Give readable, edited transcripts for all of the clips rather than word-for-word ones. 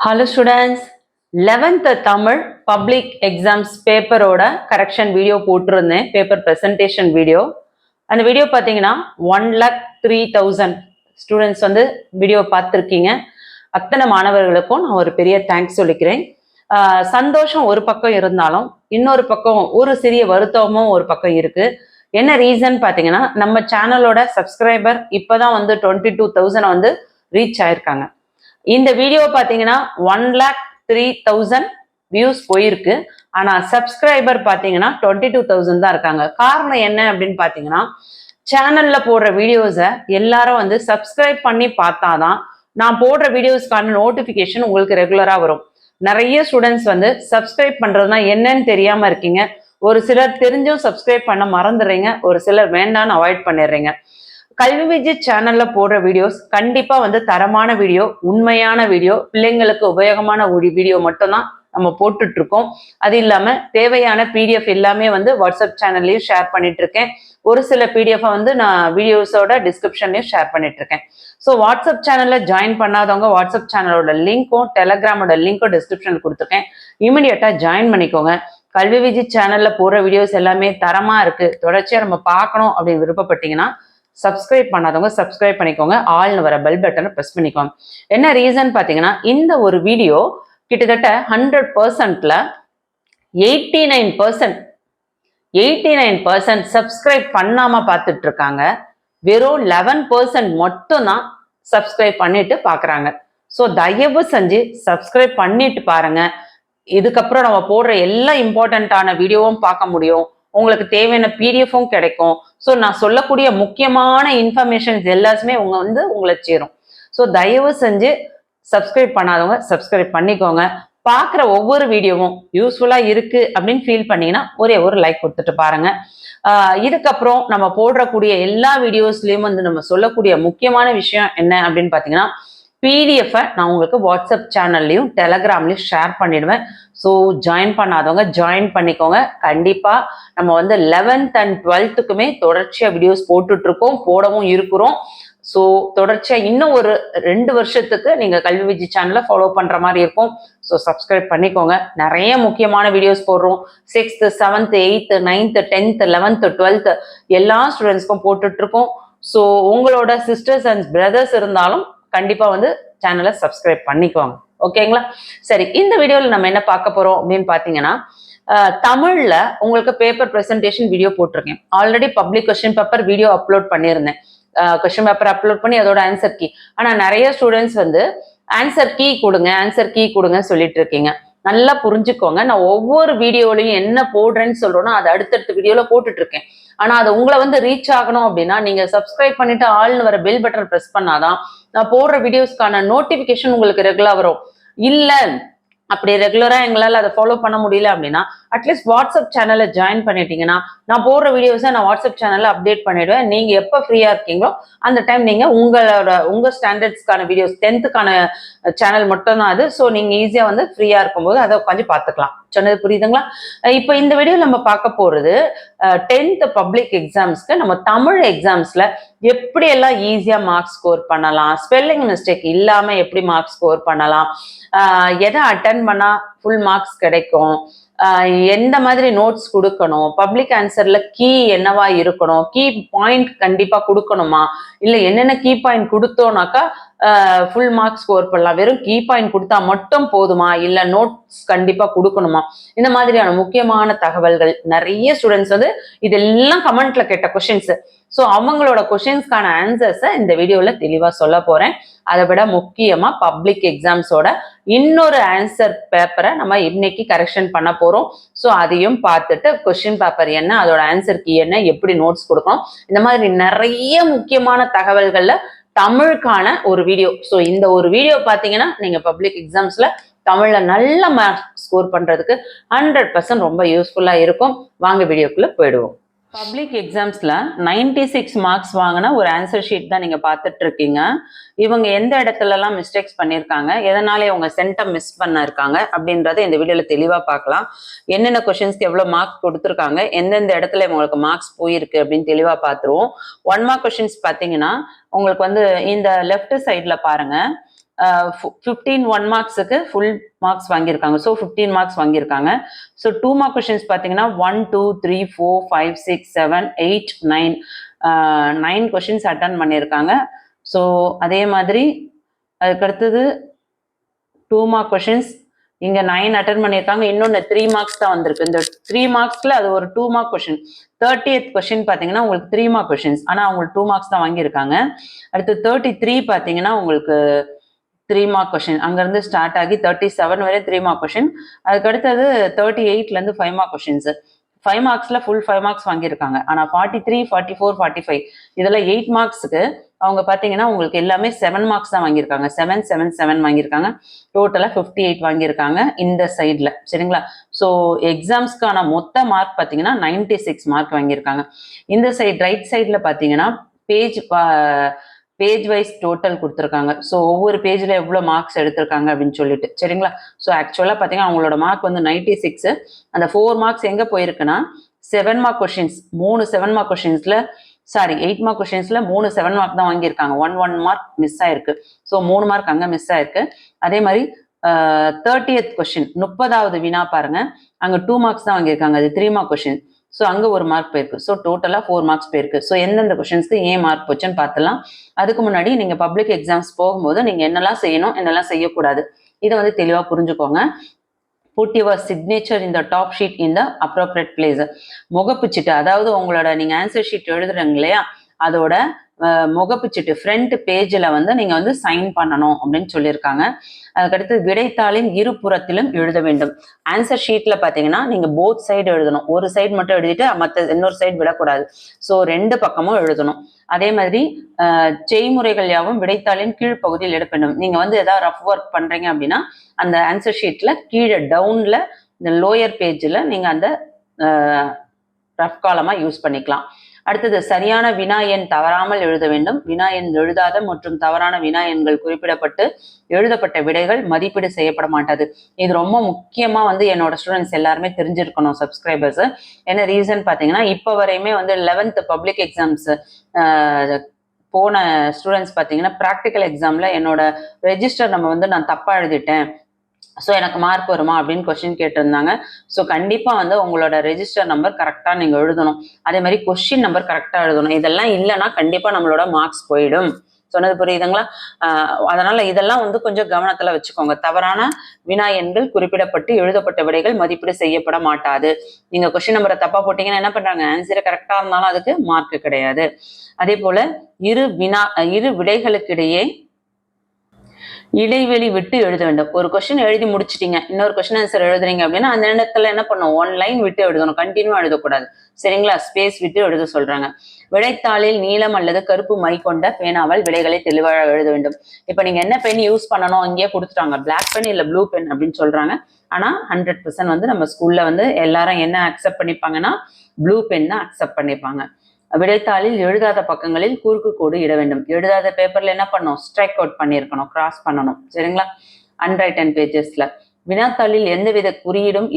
Hello students, 11th Tamil Public Exams பேப்பரோட correction video போட்டிருந்தேன், paper presentation video. அந்த video பார்த்தீங்கன்னா 1,03,000 ஸ்டூடெண்ட்ஸ் வந்து வீடியோ பார்த்துருக்கீங்க. அத்தனை மாணவர்களுக்கும் நான் ஒரு பெரிய தேங்க்ஸ் சொல்லிக்கிறேன். சந்தோஷம் ஒரு பக்கம் இருந்தாலும் இன்னொரு பக்கம் ஒரு சிறிய வருத்தமும் ஒரு பக்கம் இருக்கு. என்ன ரீசன் பார்த்தீங்கன்னா, நம்ம சேனலோட சப்ஸ்கிரைபர் இப்போதான் வந்து 22,000 வந்து ரீச் ஆயிருக்காங்க. இந்த வீடியோ பார்த்தீங்கன்னா 1,03,000 வியூஸ் போயிருக்கு. ஆனா சப்ஸ்கிரைபர் பார்த்தீங்கன்னா 22,000 தான் இருக்காங்க. காரணம் என்ன அப்படின்னு பார்த்தீங்கன்னா, சேனல்ல போடுற வீடியோஸை எல்லாரும் வந்து சப்ஸ்கிரைப் பண்ணி பார்த்தாதான் நான் போடுற வீடியோஸ்க்கான நோட்டிஃபிகேஷன் உங்களுக்கு ரெகுலரா வரும். நிறைய ஸ்டூடெண்ட்ஸ் வந்து சப்ஸ்கிரைப் பண்றதுனா என்னன்னு தெரியாம இருக்கீங்க. ஒரு சிலர் தெரிஞ்சும் சப்ஸ்கிரைப் பண்ண மறந்துடுறீங்க, ஒரு சிலர் வேண்டான்னு அவாய்ட் பண்ணிடுறீங்க. கல்வி விஜய் சேனல்ல போடுற வீடியோஸ் கண்டிப்பா வந்து தரமான வீடியோ, உண்மையான வீடியோ, பிள்ளைங்களுக்கு உபயோகமான வீடியோ மட்டும்தான் நம்ம போட்டுட்டு இருக்கோம். அது இல்லாம தேவையான பிடிஎஃப் எல்லாமே வந்து வாட்ஸ்அப் சேனல்லையும் ஷேர் பண்ணிட்டு இருக்கேன். ஒரு சில பிடிஎஃப் வந்து நான் வீடியோஸோட டிஸ்கிரிப்ஷன்லையும் ஷேர் பண்ணிட்டு இருக்கேன். ஸோ வாட்ஸ்அப் சேனல்ல ஜாயின் பண்ணாதவங்க வாட்ஸ்அப் சேனலோட லிங்க்கும் டெலகிராமோட லிங்க்கும் டிஸ்கிரிப்ஷனில் கொடுத்துருக்கேன். இமிடியட்டா ஜாயின் பண்ணிக்கோங்க. கல்வி விஜய் சேனல்ல போடுற வீடியோஸ் எல்லாமே தரமா இருக்கு, தொடர்ச்சியா நம்ம பார்க்கணும் அப்படின்னு விருப்பப்பட்டீங்கன்னா சப்ஸ்கிரைப் பண்ணாதவங்க சப்ஸ்கிரைப் பண்ணிக்கோங்க. ஆல்னு வர பெல் பட்டனை ப்ரெஸ் பண்ணிக்கோங்க. என்ன ரீசன் பார்த்தீங்கன்னா, இந்த ஒரு வீடியோ கிட்டத்தட்ட 100%ல 89% சப்ஸ்கிரைப் பண்ணாம பார்த்துட்டு இருக்காங்க. வெறும் 11% மட்டும் தான் சப்ஸ்கிரைப் பண்ணிட்டு பார்க்குறாங்க. ஸோ தயவு செஞ்சு சப்ஸ்கிரைப் பண்ணிட்டு பாருங்க. இதுக்கப்புறம் நம்ம போடுற எல்லா இம்பார்ட்டண்ட்டான வீடியோவும் பார்க்க முடியும். உங்களுக்கு தேவையான பிடிஎஃப்பும் கிடைக்கும். ஸோ நான் சொல்லக்கூடிய முக்கியமான இன்ஃபர்மேஷன்ஸ் எல்லாமே உங்களை சேரும். ஸோ தயவு செஞ்சு சப்ஸ்கிரைப் பண்ணாதவங்க சப்ஸ்கிரைப் பண்ணிக்கோங்க. பார்க்குற ஒவ்வொரு வீடியோவும் யூஸ்ஃபுல்லாக இருக்கு அப்படின்னு ஃபீல் பண்ணீங்கன்னா ஒரே ஒரு லைக் கொடுத்துட்டு பாருங்க. இதுக்கப்புறம் நம்ம போடுறக்கூடிய எல்லா வீடியோஸ்லையும் வந்து நம்ம சொல்லக்கூடிய முக்கியமான விஷயம் என்ன அப்படின்னு பார்த்தீங்கன்னா, பிடிஎஃப் நான் உங்களுக்கு வாட்ஸ்அப் சேனல்லையும் டெலகிராம்லையும் ஷேர் பண்ணிடுவேன். ஸோ ஜாயின் பண்ணாதவங்க ஜாயின் பண்ணிக்கோங்க. கண்டிப்பா நம்ம வந்து 11th and 12th தொடர்ச்சியா வீடியோஸ் போட்டுட்டு இருக்கோம், போடவும் இருக்கிறோம். ஸோ தொடர்ச்சியா இன்னும் ஒரு 2 வருஷத்துக்கு நீங்க கல்வி விஜய் சேனலை ஃபாலோ பண்ற மாதிரி இருக்கும். ஸோ சப்ஸ்கிரைப் பண்ணிக்கோங்க. நிறைய முக்கியமான வீடியோஸ் போடுறோம். 6th, 7th, 8th, 9th, 10th, 11th, 12th எல்லா ஸ்டூடெண்ட்ஸ்க்கும் போட்டுட்டு இருக்கோம். ஸோ உங்களோட சிஸ்டர்ஸ் அண்ட் பிரதர்ஸ் இருந்தாலும் கண்டிப்பா வந்து சேனலை சப்ஸ்கிரைப் பண்ணிக்கோங்க. ஓகேங்களா? சரி, இந்த வீடியோவில் நம்ம என்ன பார்க்க போறோம் அப்படின்னு பார்த்தீங்கன்னா, தமிழ்ல உங்களுக்கு பேப்பர் ப்ரெசன்டேஷன் வீடியோ போட்டிருக்கேன். Already public question paper video upload பண்ணியிருந்தேன். கொஸ்டின் பேப்பர் அப்லோட் பண்ணி அதோட ஆன்சர் கீ. ஆனால் நிறைய ஸ்டூடெண்ட்ஸ் வந்து ஆன்சர் கீ கொடுங்க சொல்லிட்டு இருக்கீங்க. நல்லா புரிஞ்சுக்கோங்க. நான் ஒவ்வொரு வீடியோலையும் என்ன போடுறேன்னு சொல்றேனோ அதை அடுத்தடுத்த வீடியோல போட்டுட்டு இருக்கேன். ஆனா அது உங்களை வந்து ரீச் ஆகணும் அப்படின்னா நீங்க சப்ஸ்கிரைப் பண்ணிட்டு ஆல்னு வர பெல் பட்டன் ப்ரெஸ் பண்ணாதான் நான் போடுற வீடியோஸ்க்கான நோட்டிபிகேஷன் உங்களுக்கு ரெகுலரா வரும். இல்ல அப்படி ரெகுலரா எங்களால் அதை ஃபாலோ பண்ண முடியல அப்படின்னா அட்லீஸ்ட் வாட்ஸ்அப் சேனல்ல ஜாயின் பண்ணிட்டீங்கன்னா நான் போடுற வீடியோஸை நான் வாட்ஸ்அப் சேனல்ல அப்டேட் பண்ணிடுவேன். நீங்க எப்போ ஃப்ரீயா இருக்கீங்களோ அந்த டைம் நீங்க உங்க ஸ்டாண்டர்ட்ஸ்க்கான வீடியோஸ் 10th சேனல் மட்டும் தான் அது. ஸோ நீங்க ஈஸியா வந்து ஃப்ரீயா இருக்கும்போது அதை உட்காந்து பார்த்துக்கலாம். சொன்னது புரியுதுங்களா? இப்போ இந்த வீடியோ நம்ம பார்க்க போறது 10th பப்ளிக் எக்ஸாம்ஸ்க்கு நம்ம தமிழ் எக்ஸாம்ஸ்ல எப்படி எல்லாம் ஈஸியா மார்க்ஸ் ஸ்கோர் பண்ணலாம், ஸ்பெல்லிங் மிஸ்டேக் இல்லாம எப்படி மார்க்ஸ் ஸ்கோர் பண்ணலாம், எதை அட்டன் பண்ணா ஃபுல் மார்க்ஸ் கிடைக்கும், எந்த மாதிரி நோட்ஸ் கொடுக்கணும், பப்ளிக் ஆன்சர்ல கீ என்னவா இருக்கணும், கீ பாயிண்ட் கண்டிப்பா கொடுக்கணுமா, இல்லை என்னென்ன கீ பாயிண்ட் கொடுத்தோம்னாக்கா ஃபுல் மார்க்ஸ் ஸ்கோர் பண்ணலாம், வெறும் கீ பாயிண்ட் கொடுத்தா மட்டும் போதுமா, இல்லை நோட்ஸ் கண்டிப்பா கொடுக்கணுமா, இந்த மாதிரியான முக்கியமான தகவல்கள் நிறைய ஸ்டூடெண்ட்ஸ் வந்து இதெல்லாம் கமெண்ட்ல கேட்ட கொஸ்டின்ஸ். ஸோ அவங்களோட கொஸ்டின்ஸ்க்கான ஆன்சர்ஸை இந்த வீடியோவில் தெளிவாக சொல்ல போறேன். அதை விட முக்கியமா பப்ளிக் எக்ஸாம்ஸோட இன்னொரு ஆன்சர் பேப்பரை நம்ம இன்னைக்கு கரெக்ஷன் பண்ண போறோம். ஸோ அதையும் பார்த்துட்டு கொஸ்டின் பேப்பர் என்ன, அதோட ஆன்சர் கீ என்ன, எப்படி நோட்ஸ் கொடுக்கணும், இந்த மாதிரி நிறைய முக்கியமான தகவல்கள்ல தமிழுக்கான ஒரு வீடியோ. ஸோ இந்த ஒரு வீடியோ பார்த்தீங்கன்னா நீங்க பப்ளிக் எக்ஸாம்ஸ்ல தமிழ்ல நல்ல மார்க் ஸ்கோர் பண்றதுக்கு 100% ரொம்ப யூஸ்ஃபுல்லா இருக்கும். வாங்க வீடியோக்குள்ள போயிடுவோம். பப்ளிக் எக்ஸாம்ஸ்ல 96 மார்க்ஸ் வாங்கின ஒரு ஆன்சர் ஷீட் தான் நீங்க பார்த்துட்டு இருக்கீங்க. இவங்க எந்த இடத்துலலாம் மிஸ்டேக்ஸ் பண்ணியிருக்காங்க, எதனால இவங்க சென்டம் மிஸ் பண்ண இருக்காங்க அப்படின்றத இந்த வீடியோல தெளிவா பார்க்கலாம். என்னென்ன கொஸ்டின்ஸ்க்கு எவ்வளவு மார்க் கொடுத்துருக்காங்க, எந்தெந்த இடத்துல இவங்களுக்கு மார்க்ஸ் போயிருக்கு அப்படின்னு தெளிவா பார்த்துருவோம். 1 மார்க் கொஸ்டின்ஸ் பார்த்தீங்கன்னா உங்களுக்கு வந்து இந்த லெஃப்ட் சைட்ல பாருங்க, 15 1 மார்க்ஸுக்கு ஃபுல் மார்க்ஸ் வாங்கியிருக்காங்க. ஸோ 15 மார்க்ஸ் வாங்கியிருக்காங்க. ஸோ 2 மார்க் கொஷின்ஸ் பார்த்தீங்கன்னா 1 2 3 4 5 6 7 8 9 9 கொஷின்ஸ் அட்டன் பண்ணியிருக்காங்க. ஸோ அதே மாதிரி அதுக்கடுத்தது 2 மார்க் கொஷின்ஸ் இங்க 9 அட்டன் பண்ணியிருக்காங்க. இன்னொன்று 3 மார்க்ஸ் தான் வந்திருக்கு. இந்த 3 மார்க்ஸ்ல அது ஒரு 2 மார்க் கொஷின். 30th கொஷின் பார்த்தீங்கன்னா உங்களுக்கு 3 மார்க் கொஷின்ஸ், ஆனால் அவங்களுக்கு 2 மார்க்ஸ் தான் வாங்கியிருக்காங்க. அடுத்து 33 பார்த்தீங்கன்னா உங்களுக்கு 3 மார்க் கொஷின், அங்கேருந்து ஸ்டார்ட் ஆகி 37 வரை 3 மார்க் கொஷின். அதுக்கடுத்தது 38லேருந்து 5 மார்க் கொஷின்ஸ். 5 மார்க்ஸ்ல ஃபுல் 5 மார்க்ஸ் வாங்கியிருக்காங்க. ஆனால் 43 44 45 இதெல்லாம் 8 மார்க்ஸுக்கு அவங்க பார்த்தீங்கன்னா உங்களுக்கு எல்லாமே 7 மார்க்ஸ் தான் வாங்கியிருக்காங்க. 7 7 7 வாங்கியிருக்காங்க. டோட்டலாக 58 வாங்கியிருக்காங்க இந்த சைடில். சரிங்களா? ஸோ எக்ஸாம்ஸ்க்கான மொத்த மார்க் பார்த்தீங்கன்னா 96 மார்க் வாங்கியிருக்காங்க. இந்த சைடு ரைட் சைடில் பார்த்தீங்கன்னா பேஜ் வைஸ் டோட்டல் கொடுத்துருக்காங்க. ஸோ ஒவ்வொரு பேஜில் எவ்வளோ மார்க்ஸ் எடுத்திருக்காங்க அப்படின்னு சொல்லிட்டு. சரிங்களா? ஸோ ஆக்சுவலாக பார்த்தீங்கன்னா அவங்களோட மார்க் வந்து 96. அந்த 4 மார்க்ஸ் எங்கே போயிருக்குன்னா 7 மார்க் கொஷின்ஸ், 3 7 மார்க் கொஷின்ஸில் 8 மார்க் கொஷின்ஸ்ல 3 7 மார்க் தான் வாங்கியிருக்காங்க. 1 மார்க் மிஸ் ஆயிருக்கு. ஸோ 3 மார்க் அங்கே மிஸ் ஆயிருக்கு. அதே மாதிரி 30th கொஷின் 30வது வினா பாருங்க, அங்கே 2 மார்க்ஸ் தான் வாங்கியிருக்காங்க. அது 3 மார்க் கொஷின். ஸோ அங்கே ஒரு மார்க் போயிருக்கு. ஸோ டோட்டலாக 4 மார்க்ஸ் போயிருக்கு. ஸோ எந்தெந்த கொஷின்ஸ்க்கு ஏன் மார்க் போச்சுன்னு பார்த்துலாம். அதுக்கு முன்னாடி நீங்கள் பப்ளிக் எக்ஸாம்ஸ் போகும்போது நீங்கள் என்னெல்லாம் செய்யணும், என்னெல்லாம் செய்யக்கூடாது, இதை வந்து தெளிவாக புரிஞ்சுக்கோங்க. Put your signature in the top sheet in the appropriate place. முகப்புச்சிட்டு, அதாவது உங்களோட நீங்கள் ஆன்சர் ஷீட் எழுதுறீங்க இல்லையா, அதோட முகப்புச்சிட்டு ஃப்ரண்ட் பேஜில் வந்து நீங்கள் வந்து சைன் பண்ணணும் அப்படின்னு சொல்லியிருக்காங்க. அதுக்கடுத்து விடைத்தாளின் இருபுறத்திலும் எழுத வேண்டும். ஆன்சர் ஷீட்டில் பார்த்தீங்கன்னா நீங்கள் போத் சைடு எழுதணும். ஒரு சைடு மட்டும் எழுதிட்டு மற்ற இன்னொரு சைடு விடக்கூடாது. ஸோ 2 பக்கமும் எழுதணும். அதே மாதிரி செய்முறைகள் யாவும் விடைத்தாளின் கீழ்ப்பகுதியில் எழுத வேண்டும். நீங்கள் வந்து ஏதாவது ரஃப் ஒர்க் பண்ணுறீங்க அப்படின்னா அந்த ஆன்சர் ஷீட்டில் கீழே டவுனில் இந்த லோயர் பேஜில் நீங்கள் அந்த ரஃப் காலமாக யூஸ் பண்ணிக்கலாம். அடுத்தது சரியான வினா எண் தவறாமல் எழுத வேண்டும். வினா எண் எழுதாத மற்றும் தவறான வினா எண்கள் குறிப்பிடப்பட்டு எழுதப்பட்ட விடைகள் மதிப்பீடு செய்யப்பட மாட்டாது. இது ரொம்ப முக்கியமாக வந்து என்னோட ஸ்டூடெண்ட்ஸ் எல்லாருமே தெரிஞ்சிருக்கணும் சப்ஸ்கிரைபர்ஸ். என்ன ரீசன் பார்த்தீங்கன்னா இப்போ வரையுமே வந்து 11th பப்ளிக் எக்ஸாம்ஸ் போன ஸ்டூடெண்ட்ஸ் பார்த்தீங்கன்னா ப்ராக்டிக்கல் எக்ஸாமில் என்னோட ரெஜிஸ்டர் நம்ம வந்து நான் தப்பாக எழுதிட்டேன், ஸோ எனக்கு மார்க் வருமா அப்படின்னு கொஸ்டின் கேட்டிருந்தாங்க. ஸோ கண்டிப்பாக வந்து உங்களோட ரெஜிஸ்டர் நம்பர் கரெக்டாக நீங்கள் எழுதணும். அதே மாதிரி கொஸ்டின் நம்பர் கரெக்டாக எழுதணும். இதெல்லாம் இல்லைன்னா கண்டிப்பாக நம்மளோட மார்க்ஸ் போயிடும். சொன்னது புரியுதுங்களா? அதனால இதெல்லாம் வந்து கொஞ்சம் கவனத்தில் வச்சுக்கோங்க. தவறான வினா எண்கள் குறிப்பிடப்பட்டு எழுதப்பட்ட விடைகள் மதிப்பீடு செய்யப்பட மாட்டாது. நீங்கள் கொஸ்டின் நம்பரை தப்பாக போட்டீங்கன்னா என்ன பண்ணுறாங்க, ஆன்சரை கரெக்டாக இருந்தாலும் அதுக்கு மார்க் கிடையாது. அதே போல் இரு விடைகளுக்கிடையே இடைவெளி விட்டு எழுத வேண்டும். ஒரு கொஸ்டின் எழுதி முடிச்சிட்டீங்க, இன்னொரு கொஸ்டின் ஆன்சர் எழுதுறீங்க அப்படின்னா அந்த இடத்துல என்ன பண்ணும், 1 லைன் விட்டு எழுதணும். கண்டினியூ எழுதக்கூடாது. சரிங்களா? ஸ்பேஸ் விட்டு எழுத சொல்றாங்க. விடைத்தாளில் நீலம் அல்லது கருப்பு மை கொண்ட பேனாவால் விடைகளை தெளிவாக எழுத வேண்டும். இப்ப நீங்க என்ன பென் யூஸ் பண்ணணும் இங்கேயே கொடுத்துட்டாங்க, பிளாக் பென் இல்ல ப்ளூ பென் அப்படின்னு சொல்றாங்க. ஆனா 100% வந்து நம்ம ஸ்கூல்ல வந்து எல்லாரும் என்ன அக்செப்ட் பண்ணிப்பாங்கன்னா ப்ளூ பென் தான் அக்செப்ட் பண்ணிப்பாங்க. விடைத்தாளில் எழுதாத பக்கங்களில் குறுக்கு கோடு இட வேண்டும். எழுதாத பேப்பர்ல என்ன பண்ணும், ஸ்ட்ரைக் அவுட் பண்ணியிருக்கணும், கிராஸ் பண்ணணும். சரிங்களா? அன்ரைட்டன் பேஜஸ்ல வினாத்தாளில் எந்தவித குறியீடும்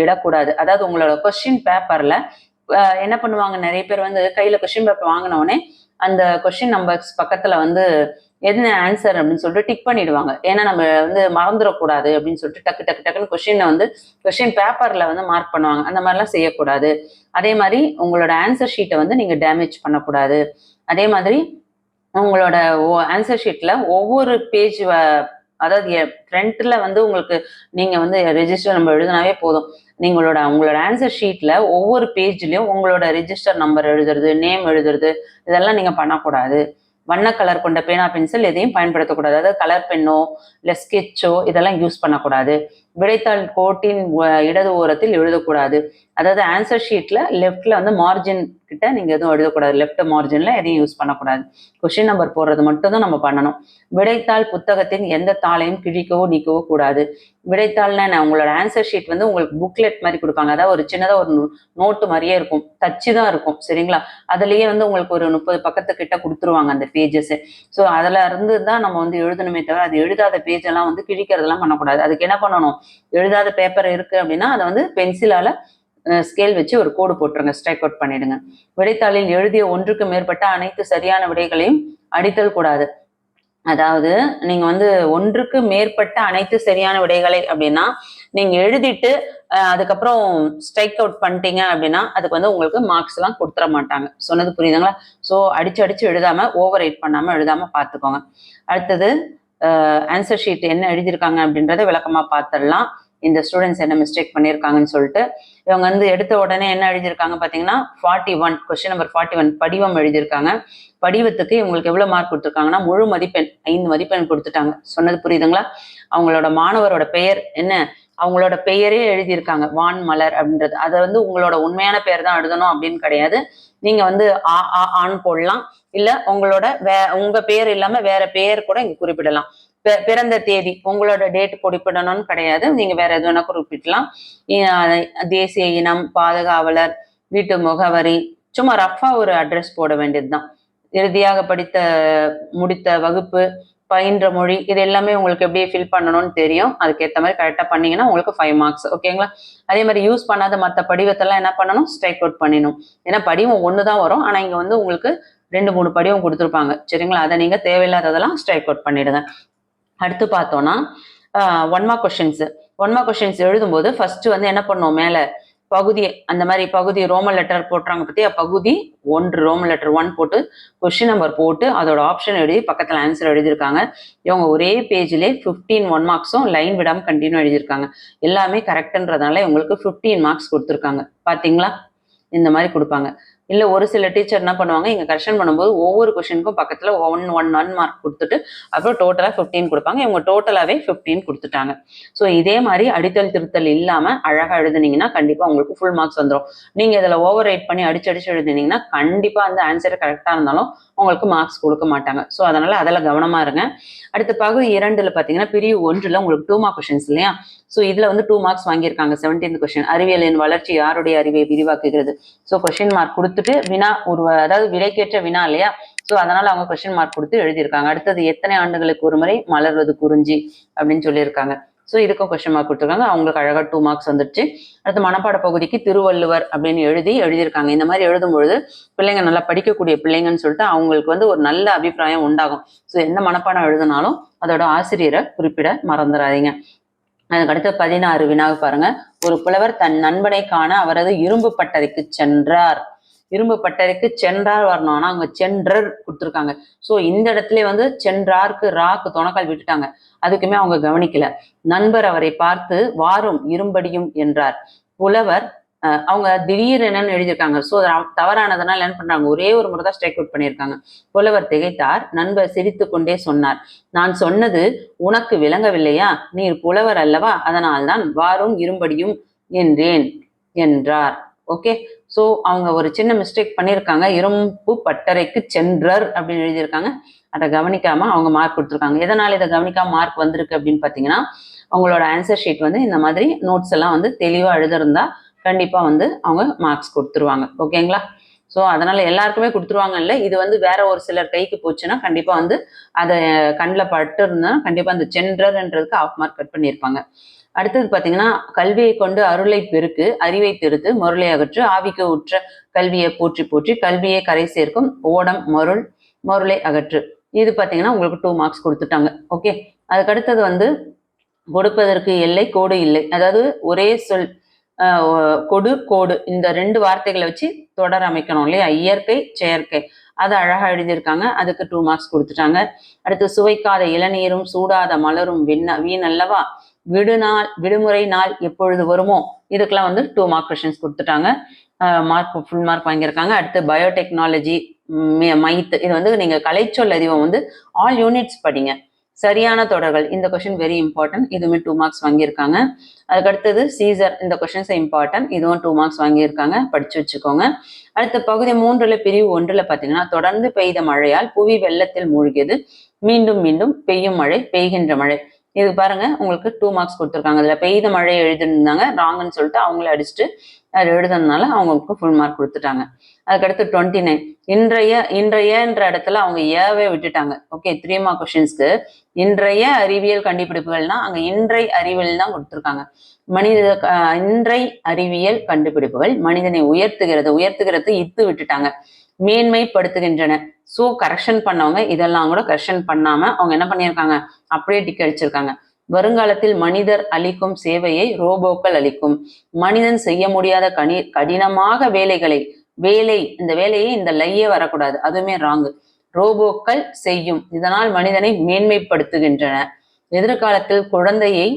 இடக்கூடாது. அதாவது உங்களோட கொஸ்டின் பேப்பர்ல என்ன பண்ணுவாங்க, நிறைய பேர் வந்து கையில கொஸ்டின் பேப்பர் வாங்கினோடனே அந்த கொஸ்டின் நம்பர்ஸ் பக்கத்துல வந்து என்ன ஆன்சர் அப்படின்னு சொல்லிட்டு டிக் பண்ணிடுவாங்க. ஏன்னா நம்ம வந்து மறந்துடக்கூடாது அப்படின்னு சொல்லிட்டு டக்குன்னு கொஸ்டினை வந்து கொஸ்டின் பேப்பர்ல வந்து மார்க் பண்ணுவாங்க. அந்த மாதிரிலாம் செய்யக்கூடாது. அதே மாதிரி உங்களோட ஆன்சர் ஷீட்டை வந்து நீங்க டேமேஜ் பண்ணக்கூடாது. அதே மாதிரி உங்களோட ஆன்சர் ஷீட்ல ஒவ்வொரு பேஜ், அதாவது ஃப்ரண்ட்ல வந்து உங்களுக்கு நீங்க வந்து ரெஜிஸ்டர் நம்பர் எழுதினாவே போதும். உங்களோட ஆன்சர் ஷீட்ல ஒவ்வொரு பேஜ்லயும் உங்களோட ரெஜிஸ்டர் நம்பர் எழுதுறது, நேம் எழுதுறது, இதெல்லாம் நீங்க பண்ணக்கூடாது. வண்ண கலர் கொண்ட பேனா பென்சில் எதையும் பயன்படுத்தக்கூடாது. அதாவது கலர் பென்னோ இல்லை ஸ்கெட்சோ இதெல்லாம் யூஸ் பண்ணக்கூடாது. விடைத்தாள் கோட்டின் இடது ஓரத்தில் எழுதக்கூடாது. அதாவது ஆன்சர் ஷீட்ல லெஃப்ட்ல வந்து மார்ஜின் கிட்ட நீங்க எதுவும் எழுதக்கூடாது. லெஃப்ட் மார்ஜின்ல எதையும் யூஸ் பண்ணக்கூடாது. கொஸ்டின் நம்பர் போடுறது மட்டும் தான் நம்ம பண்ணணும். விடைத்தாள் புத்தகத்தின் எந்த தாளையும் கிழிக்கவோ நீக்கவோ கூடாது. விடைத்தாள்னா என்ன, உங்களோட ஆன்சர் ஷீட் வந்து உங்களுக்கு புக்லெட் மாதிரி கொடுப்பாங்க. அதாவது ஒரு சின்னதாக ஒரு நோட்டு மாதிரியே இருக்கும், தச்சு தான் இருக்கும். சரிங்களா? அதுலயே வந்து உங்களுக்கு ஒரு 30 பக்கத்துக்கிட்ட கொடுத்துருவாங்க அந்த பேஜஸ். ஸோ அதுல இருந்து தான் நம்ம வந்து எழுதணுமே தவிர அது எழுதாத பேஜ் எல்லாம் வந்து கிழிக்கிறதெல்லாம் பண்ணக்கூடாது. அதுக்கு என்ன பண்ணணும், எழுதாத பேப்பர் இருக்கு அப்படின்னா அதை வந்து பென்சிலால ஸ்கேல் வச்சு ஒரு கோடு போட்டுருங்க, ஸ்ட்ரைக் அவுட் பண்ணிடுங்க. விடைத்தாளில் எழுதிய ஒன்றுக்கு மேற்பட்ட அனைத்து சரியான விடைகளையும் அடித்தல் கூடாது. அதாவது நீங்க வந்து ஒன்றுக்கு மேற்பட்ட அனைத்து சரியான விடைகளை அப்படின்னா நீங்க எழுதிட்டு அதுக்கப்புறம் ஸ்ட்ரைக் அவுட் பண்ணிட்டீங்க அப்படின்னா அதுக்கு வந்து உங்களுக்கு மார்க்ஸ் எல்லாம் கொடுத்துட மாட்டாங்க. சொன்னது புரியுதுங்களா? ஸோ அடிச்சு அடிச்சு எழுதாம ஓவர் ரைட் பண்ணாம எழுதாம பார்த்துக்கோங்க. அடுத்தது ஆன்சர் ஷீட் என்ன எழுதியிருக்காங்க அப்படின்றத விளக்கமா பார்த்துடலாம். இந்த ஸ்டூடெண்ட்ஸ் என்ன மிஸ்டேக் பண்ணியிருக்காங்கன்னு சொல்லிட்டு இவங்க வந்து எடுத்த உடனே என்ன எழுதியிருக்காங்க பார்த்தீங்கன்னா 41 கொஸ்டின் நம்பர் 41 படிவம் எழுதியிருக்காங்க. படிவத்துக்கு இவங்களுக்கு எவ்வளவு மார்க் கொடுத்துருக்காங்கன்னா முழு மதிப்பெண் 5 மதிப்பெண் கொடுத்துட்டாங்க. சொன்னது புரியுதுங்களா? அவங்களோட மாணவரோட பெயர் என்ன, அவங்களோட பெயரே எழுதியிருக்காங்க வான் மலர் அப்படின்றது. அதை வந்து உங்களோட உண்மையான பெயர் தான் எழுதணும் அப்படின்னு கிடையாது. நீங்க வந்து ஆண் போடலாம், இல்ல உங்களோட உங்க பெயர் இல்லாம வேற பெயர் கூட இங்க குறிப்பிடலாம். பிறந்த தேதி உங்களோட டேட் குறிப்பிடணும்னு கிடையாது, நீங்க வேற எது வேணா குறிப்பிடலாம். தேசிய இனம், பாதுகாவலர், வீட்டு முகவரி, சும்மா ரஃபா ஒரு அட்ரஸ் போட வேண்டியதுதான். இறுதியாக முடித்த வகுப்பு, பயின்ற மொழி, இது எல்லாமே உங்களுக்கு எப்படி ஃபில் பண்ணணும்னு தெரியும். அதுக்கேற்ற மாதிரி கரெக்டாக பண்ணீங்கன்னா உங்களுக்கு 5 மார்க்ஸ். ஓகேங்களா? அதே மாதிரி யூஸ் பண்ணாத மற்ற படிவத்தெல்லாம் என்ன பண்ணணும், ஸ்ட்ரைக் அவுட் பண்ணிடணும். ஏன்னா படிவம் ஒன்று தான் வரும், ஆனால் இங்கே வந்து உங்களுக்கு 2-3 படிவம் கொடுத்துருப்பாங்க. சரிங்களா? அதை நீங்க தேவையில்லாததெல்லாம் ஸ்ட்ரைக் அவுட் பண்ணிடுங்க. அடுத்து பார்த்தோம்னா 1 மார்க் கொஸ்டின்ஸ் எழுதும்போது ஃபர்ஸ்ட் வந்து என்ன பண்ணுவோம், மேல பகுதி அந்த மாதிரி பகுதி ரோமன் லெட்டர் போட்டுறாங்க பத்தியா, பகுதி 1 ரோமன் லெட்டர் 1 போட்டு கொஸ்டின் நம்பர் போட்டு அதோட ஆப்ஷன் எழுதி பக்கத்துல ஆன்சர் எழுதியிருக்காங்க. இவங்க ஒரே பேஜ்லேயே 15 1 மார்க்ஸும் லைன் விடாம கண்டினியூ எழுதியிருக்காங்க. எல்லாமே கரெக்ட்ன்றதுனால இவங்களுக்கு 15 மார்க்ஸ் கொடுத்துருக்காங்க. பாத்தீங்களா? இந்த மாதிரி கொடுப்பாங்க. இல்ல ஒரு சில டீச்சர் என்ன பண்ணுவாங்க, இங்க கரெக்ஷன் பண்ணும்போது ஒவ்வொரு கொஸ்டினுக்கும் பக்கத்துல 1 மார்க் கொடுத்துட்டு அப்புறம் டோட்டலா 15 கொடுப்பாங்க. இவங்க டோட்டலாவே 15 கொடுத்துட்டாங்க. ஸோ இதே மாதிரி அடித்தல் திருத்தல் இல்லாம அழகா எழுதுனீங்கன்னா கண்டிப்பா உங்களுக்கு ஃபுல் மார்க்ஸ் வந்துடும். நீங்க இதுல ஓவர் ரைட் பண்ணி அடிச்சு எழுதுனீங்கன்னா கண்டிப்பா அந்த ஆன்சர் கரெக்டா இருந்தாலும் உங்களுக்கு மார்க்ஸ் கொடுக்க மாட்டாங்க. ஸோ அதனால அதில் கவனமா இருங்க. அடுத்த பகுதி 2ல பார்த்தீங்கன்னா பிரிவு 1ல உங்களுக்கு 2 மார்க் கொஸ்டின்ஸ் இல்லையா? ஸோ இதுல வந்து 2 மார்க்ஸ் வாங்கியிருக்காங்க. 17th கொஸ்டின், அறிவியலின் வளர்ச்சி யாருடைய அறிவை விரிவாக்குகிறது. ஸோ கொஸ்டின் மார்க் கொடுத்துட்டு வினா அதாவது விடைக்கேற்ற வினா இல்லையா? ஸோ அதனால அவங்க கொஸ்டின் மார்க் கொடுத்து எழுதியிருக்காங்க. அடுத்தது எத்தனை ஆண்டுகளுக்கு ஒரு முறை மலர்வது குறிஞ்சி அப்படின்னு சொல்லியிருக்காங்க. ஸோ இதுக்கும் கொஸ்டின் மார்க் கொடுத்துருக்காங்க. அவங்களுக்கு அழகா 2 மார்க்ஸ் வந்துடுச்சு. அடுத்து மனப்பாட பகுதிக்கு திருவள்ளுவர் அப்படின்னு எழுதியிருக்காங்க. இந்த மாதிரி எழுதும்பொழுது பிள்ளைங்க நல்லா படிக்கக்கூடிய பிள்ளைங்கன்னு சொல்லிட்டு அவங்களுக்கு வந்து ஒரு நல்ல அபிப்பிராயம் உண்டாகும். ஸோ எந்த மனப்பாடம் எழுதினாலும் அதோட ஆசிரியரை குறிப்பிட மறந்துடாதீங்க. அதுக்கடுத்து 16 வினாவை பாருங்க. ஒரு புலவர் தன் நண்பனை காண அவரது இரும்பு பட்டறைக்கு சென்றார். இரும்பு பட்டறைக்கு சென்றார் வரணும்னா அவங்க சென்றர் கொடுத்துருக்காங்க. ஸோ இந்த இடத்துல வந்து சென்றாருக்கு ராக்கு துணக்கால் விட்டுட்டாங்க. அதுக்குமே அவங்க கவனிக்கல. நண்பர் அவரை பார்த்து வாரும் இரும்படியும் என்றார். புலவர் அவங்க திடீர் என்னன்னு எழுதியிருக்காங்க. ஸோ தவறானதுனால என்ன பண்றாங்க, ஒரே ஒரு முறை தான் ஸ்ட்ரைக் அவுட் பண்ணியிருக்காங்க. புலவர் திகைத்தார். நண்பர் சிரித்து கொண்டே சொன்னார், நான் சொன்னது உனக்கு விளங்கவில்லையா? நீர் புலவர் அல்லவா, அதனால்தான் வாரும் இரும்படியும் என்றேன் என்றார். ஓகே. ஸோ அவங்க ஒரு சின்ன மிஸ்டேக் பண்ணியிருக்காங்க. இரும்பு பட்டறைக்கு சென்றர் அப்படின்னு எழுதியிருக்காங்க. அதை கவனிக்காம அவங்க மார்க் கொடுத்துருக்காங்க. எதனால இதை கவனிக்காம மார்க் வந்திருக்கு அப்படின்னு பார்த்தீங்கன்னா, அவங்களோட ஆன்சர் ஷீட் வந்து இந்த மாதிரி நோட்ஸ் எல்லாம் வந்து தெளிவாக எழுதிருந்தா கண்டிப்பா வந்து அவங்க மார்க்ஸ் கொடுத்துருவாங்க. ஓகேங்களா? ஸோ அதனால எல்லாருக்குமே கொடுத்துருவாங்க இல்லை, இது வந்து வேற ஒரு சிலர் கைக்கு போச்சுன்னா கண்டிப்பா வந்து அதை கண்ணில் பட்டு இருந்தா கண்டிப்பா அந்த சென்றர்ன்றதுக்கு 1/2 மார்க் கட் பண்ணியிருப்பாங்க. அடுத்தது பார்த்தீங்கன்னா, கல்வியை கொண்டு அருளை பெருக்கு, அறிவை திருத்து, மருளை அகற்று, ஆவிக்கு உற்ற கல்வியை போற்றி போற்றி, கல்வியை கரை சேர்க்கும் ஓடம் மருளை அகற்று. இது பார்த்தீங்கன்னா உங்களுக்கு 2 மார்க்ஸ் கொடுத்துட்டாங்க. ஓகே. அதுக்கடுத்தது வந்து கொடுப்பதற்கு எல்லை கோடு இல்லை, அதாவது ஒரே சொல் கொடு கோடு இந்த 2 வார்த்தைகளை வச்சு தொடர் அமைக்கணும் இல்லையா? இயற்கை செயற்கை, அதை அழகா எழுதியிருக்காங்க. அதுக்கு 2 மார்க்ஸ் கொடுத்துட்டாங்க. அடுத்து சுவைக்காத இளநீரும் சூடாத மலரும் வீணல்லவா, விடுமுறை நாள் எப்பொழுது வருமோ, இதுக்கெல்லாம் வந்து 2 மார்க் கொஸ்டின்ஸ் கொடுத்துட்டாங்க. ஃபுல் மார்க் வாங்கியிருக்காங்க. அடுத்து பயோடெக்னாலஜி மைத், இது வந்து நீங்க கலைச்சொல் அதிகம் வந்து ஆல் யூனிட்ஸ் படிங்க. சரியான தொடர்கள், இந்த கொஸ்டின் வெரி இம்பார்ட்டன்ட், இதுவுமே 2 மார்க்ஸ் வாங்கியிருக்காங்க. அதுக்கடுத்தது சீசர், இந்த கொஸ்டின்ஸ் இம்பார்ட்டன்ட், இதுவும் 2 மார்க்ஸ் வாங்கியிருக்காங்க, படிச்சு வச்சுக்கோங்க. அடுத்த பகுதி 3ல பிரிவு 1ல பார்த்தீங்கன்னா, தொடர்ந்து பெய்த மழையால் புவி வெள்ளத்தில் மூழ்கியது, மீண்டும் மீண்டும் பெய்யும் மழை, பெய்கின்ற மழை. இது பாருங்க உங்களுக்கு 2 மார்க்ஸ் கொடுத்துருக்காங்க. இதுல பெய்த மழை எழுதிருந்தாங்க, ராங்குன்னு சொல்லிட்டு அவங்கள அடிச்சுட்டு அது எழுதுனதுனால அவங்களுக்கு ஃபுல் மார்க் கொடுத்துட்டாங்க. அதுக்கடுத்து 29 இன்றையன்ற இடத்துல அவங்க ஏவே விட்டுட்டாங்க. ஓகே. 3 மார்க் கொஸ்டின்ஸ்க்கு இன்றைய அறிவியல் கண்டுபிடிப்புகள்னா அங்க இன்றை அறிவியல் தான் கொடுத்துருக்காங்க. இன்றை அறிவியல் கண்டுபிடிப்புகள் மனிதனை உயர்த்துகிறது இத்து விட்டுட்டாங்க. மேன்மைப்படுத்துகின்றன. ஸோ கரெக்ஷன் பண்ணவங்க இதெல்லாம் கூட கரெக்ஷன் பண்ணாம அவங்க என்ன பண்ணியிருக்காங்க, அப்படியே டிக் அடிச்சிருக்காங்க. வருங்காலத்தில் மனிதர் அளிக்கும் சேவையை ரோபோக்கள் அளிக்கும். மனிதன் செய்ய முடியாத கடினமாக வேலை இந்த வேலையை இந்த லையே வரக்கூடாது, அதுவுமே ராங்கு. ரோபோக்கள் செய்யும். இதனால் மனிதனை மேன்மைப்படுத்துகின்றன. எதிர்காலத்தில் குழந்தையை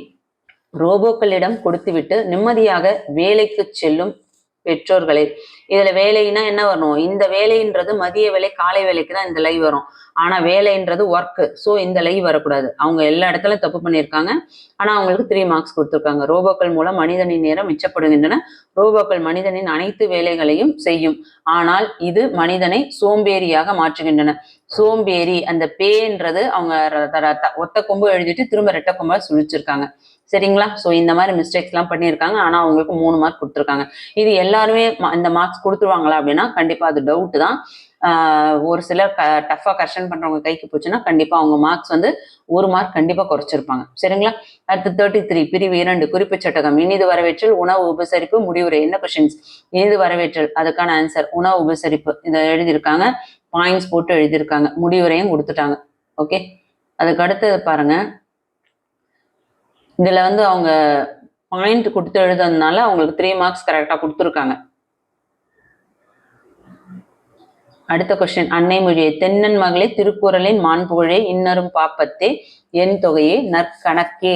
ரோபோக்களிடம் கொடுத்துவிட்டு நிம்மதியாக வேலைக்கு செல்லும் பெற்றோர்களே. இதுல வேலைன்னா என்ன வரணும், இந்த வேலைன்றது மதிய வேலை காலை வேலைக்கு தான் இந்த லைவ் வரும். ஆனா வேலைன்றது ஒர்க். ஸோ இந்த லைவ் வரக்கூடாது. அவங்க எல்லா இடத்துலயும் தப்பு பண்ணியிருக்காங்க. ஆனா அவங்களுக்கு 3 மார்க்ஸ் கொடுத்துருக்காங்க. ரோபோக்கள் மூலம் மனிதனின் நேரம் மிச்சப்படுகின்றன. ரோபோக்கள் மனிதனின் அனைத்து வேலைகளையும் செய்யும். ஆனால் இது மனிதனை சோம்பேறியாக மாற்றுகின்றன. சோம்பேறி அந்த பேன்றது அவங்க ஒத்த கொம்பு எழுதிட்டு திரும்ப ரெட்டை கொம்பா சுழிச்சிருக்காங்க. சரிங்களா? ஸோ இந்த மாதிரி மிஸ்டேக்ஸ் எல்லாம் பண்ணியிருக்காங்க. ஆனா அவங்களுக்கு 3 மார்க் கொடுத்துருக்காங்க. இது எல்லாருமே இந்த மார்க்ஸ் கொடுத்துருவாங்களா அப்படின்னா கண்டிப்பா அது டவுட் தான். ஒரு சிலர் டஃபா கரெக்ஷன் பண்றவங்க கைக்கு போச்சுன்னா கண்டிப்பா அவங்க மார்க்ஸ் வந்து 1 மார்க் கண்டிப்பா குறைச்சிருப்பாங்க. சரிங்களா? அடுத்து 33 பிரிவு 2 குறிப்பு சட்டகம். இனிது வரவேற்றல், உணவு உபசரிப்பு, முடிவுரை. என்ன கொஸ்டின்ஸ்? இனிது வரவேற்றல், அதுக்கான ஆன்சர் உணவு உபசரிப்பு. இதை எழுதியிருக்காங்க, பாயிண்ட்ஸ் போட்டு எழுதியிருக்காங்க, முடிவுரையும் கொடுத்துட்டாங்க. ஓகே, அதுக்கு அடுத்தது பாருங்க. இதுல வந்து அவங்க பாயிண்ட் கொடுத்து எழுதுறதுனால அவங்களுக்கு 3 மார்க்ஸ் கரெக்டா கொடுத்துருக்காங்க. அடுத்த கொஸ்டின், அன்னை மொழியை. தென்னன் மகளே திருக்குறளின் மாண்புகழே இன்னரும் பாப்பத்தே என் தொகையே நற்கணக்கே.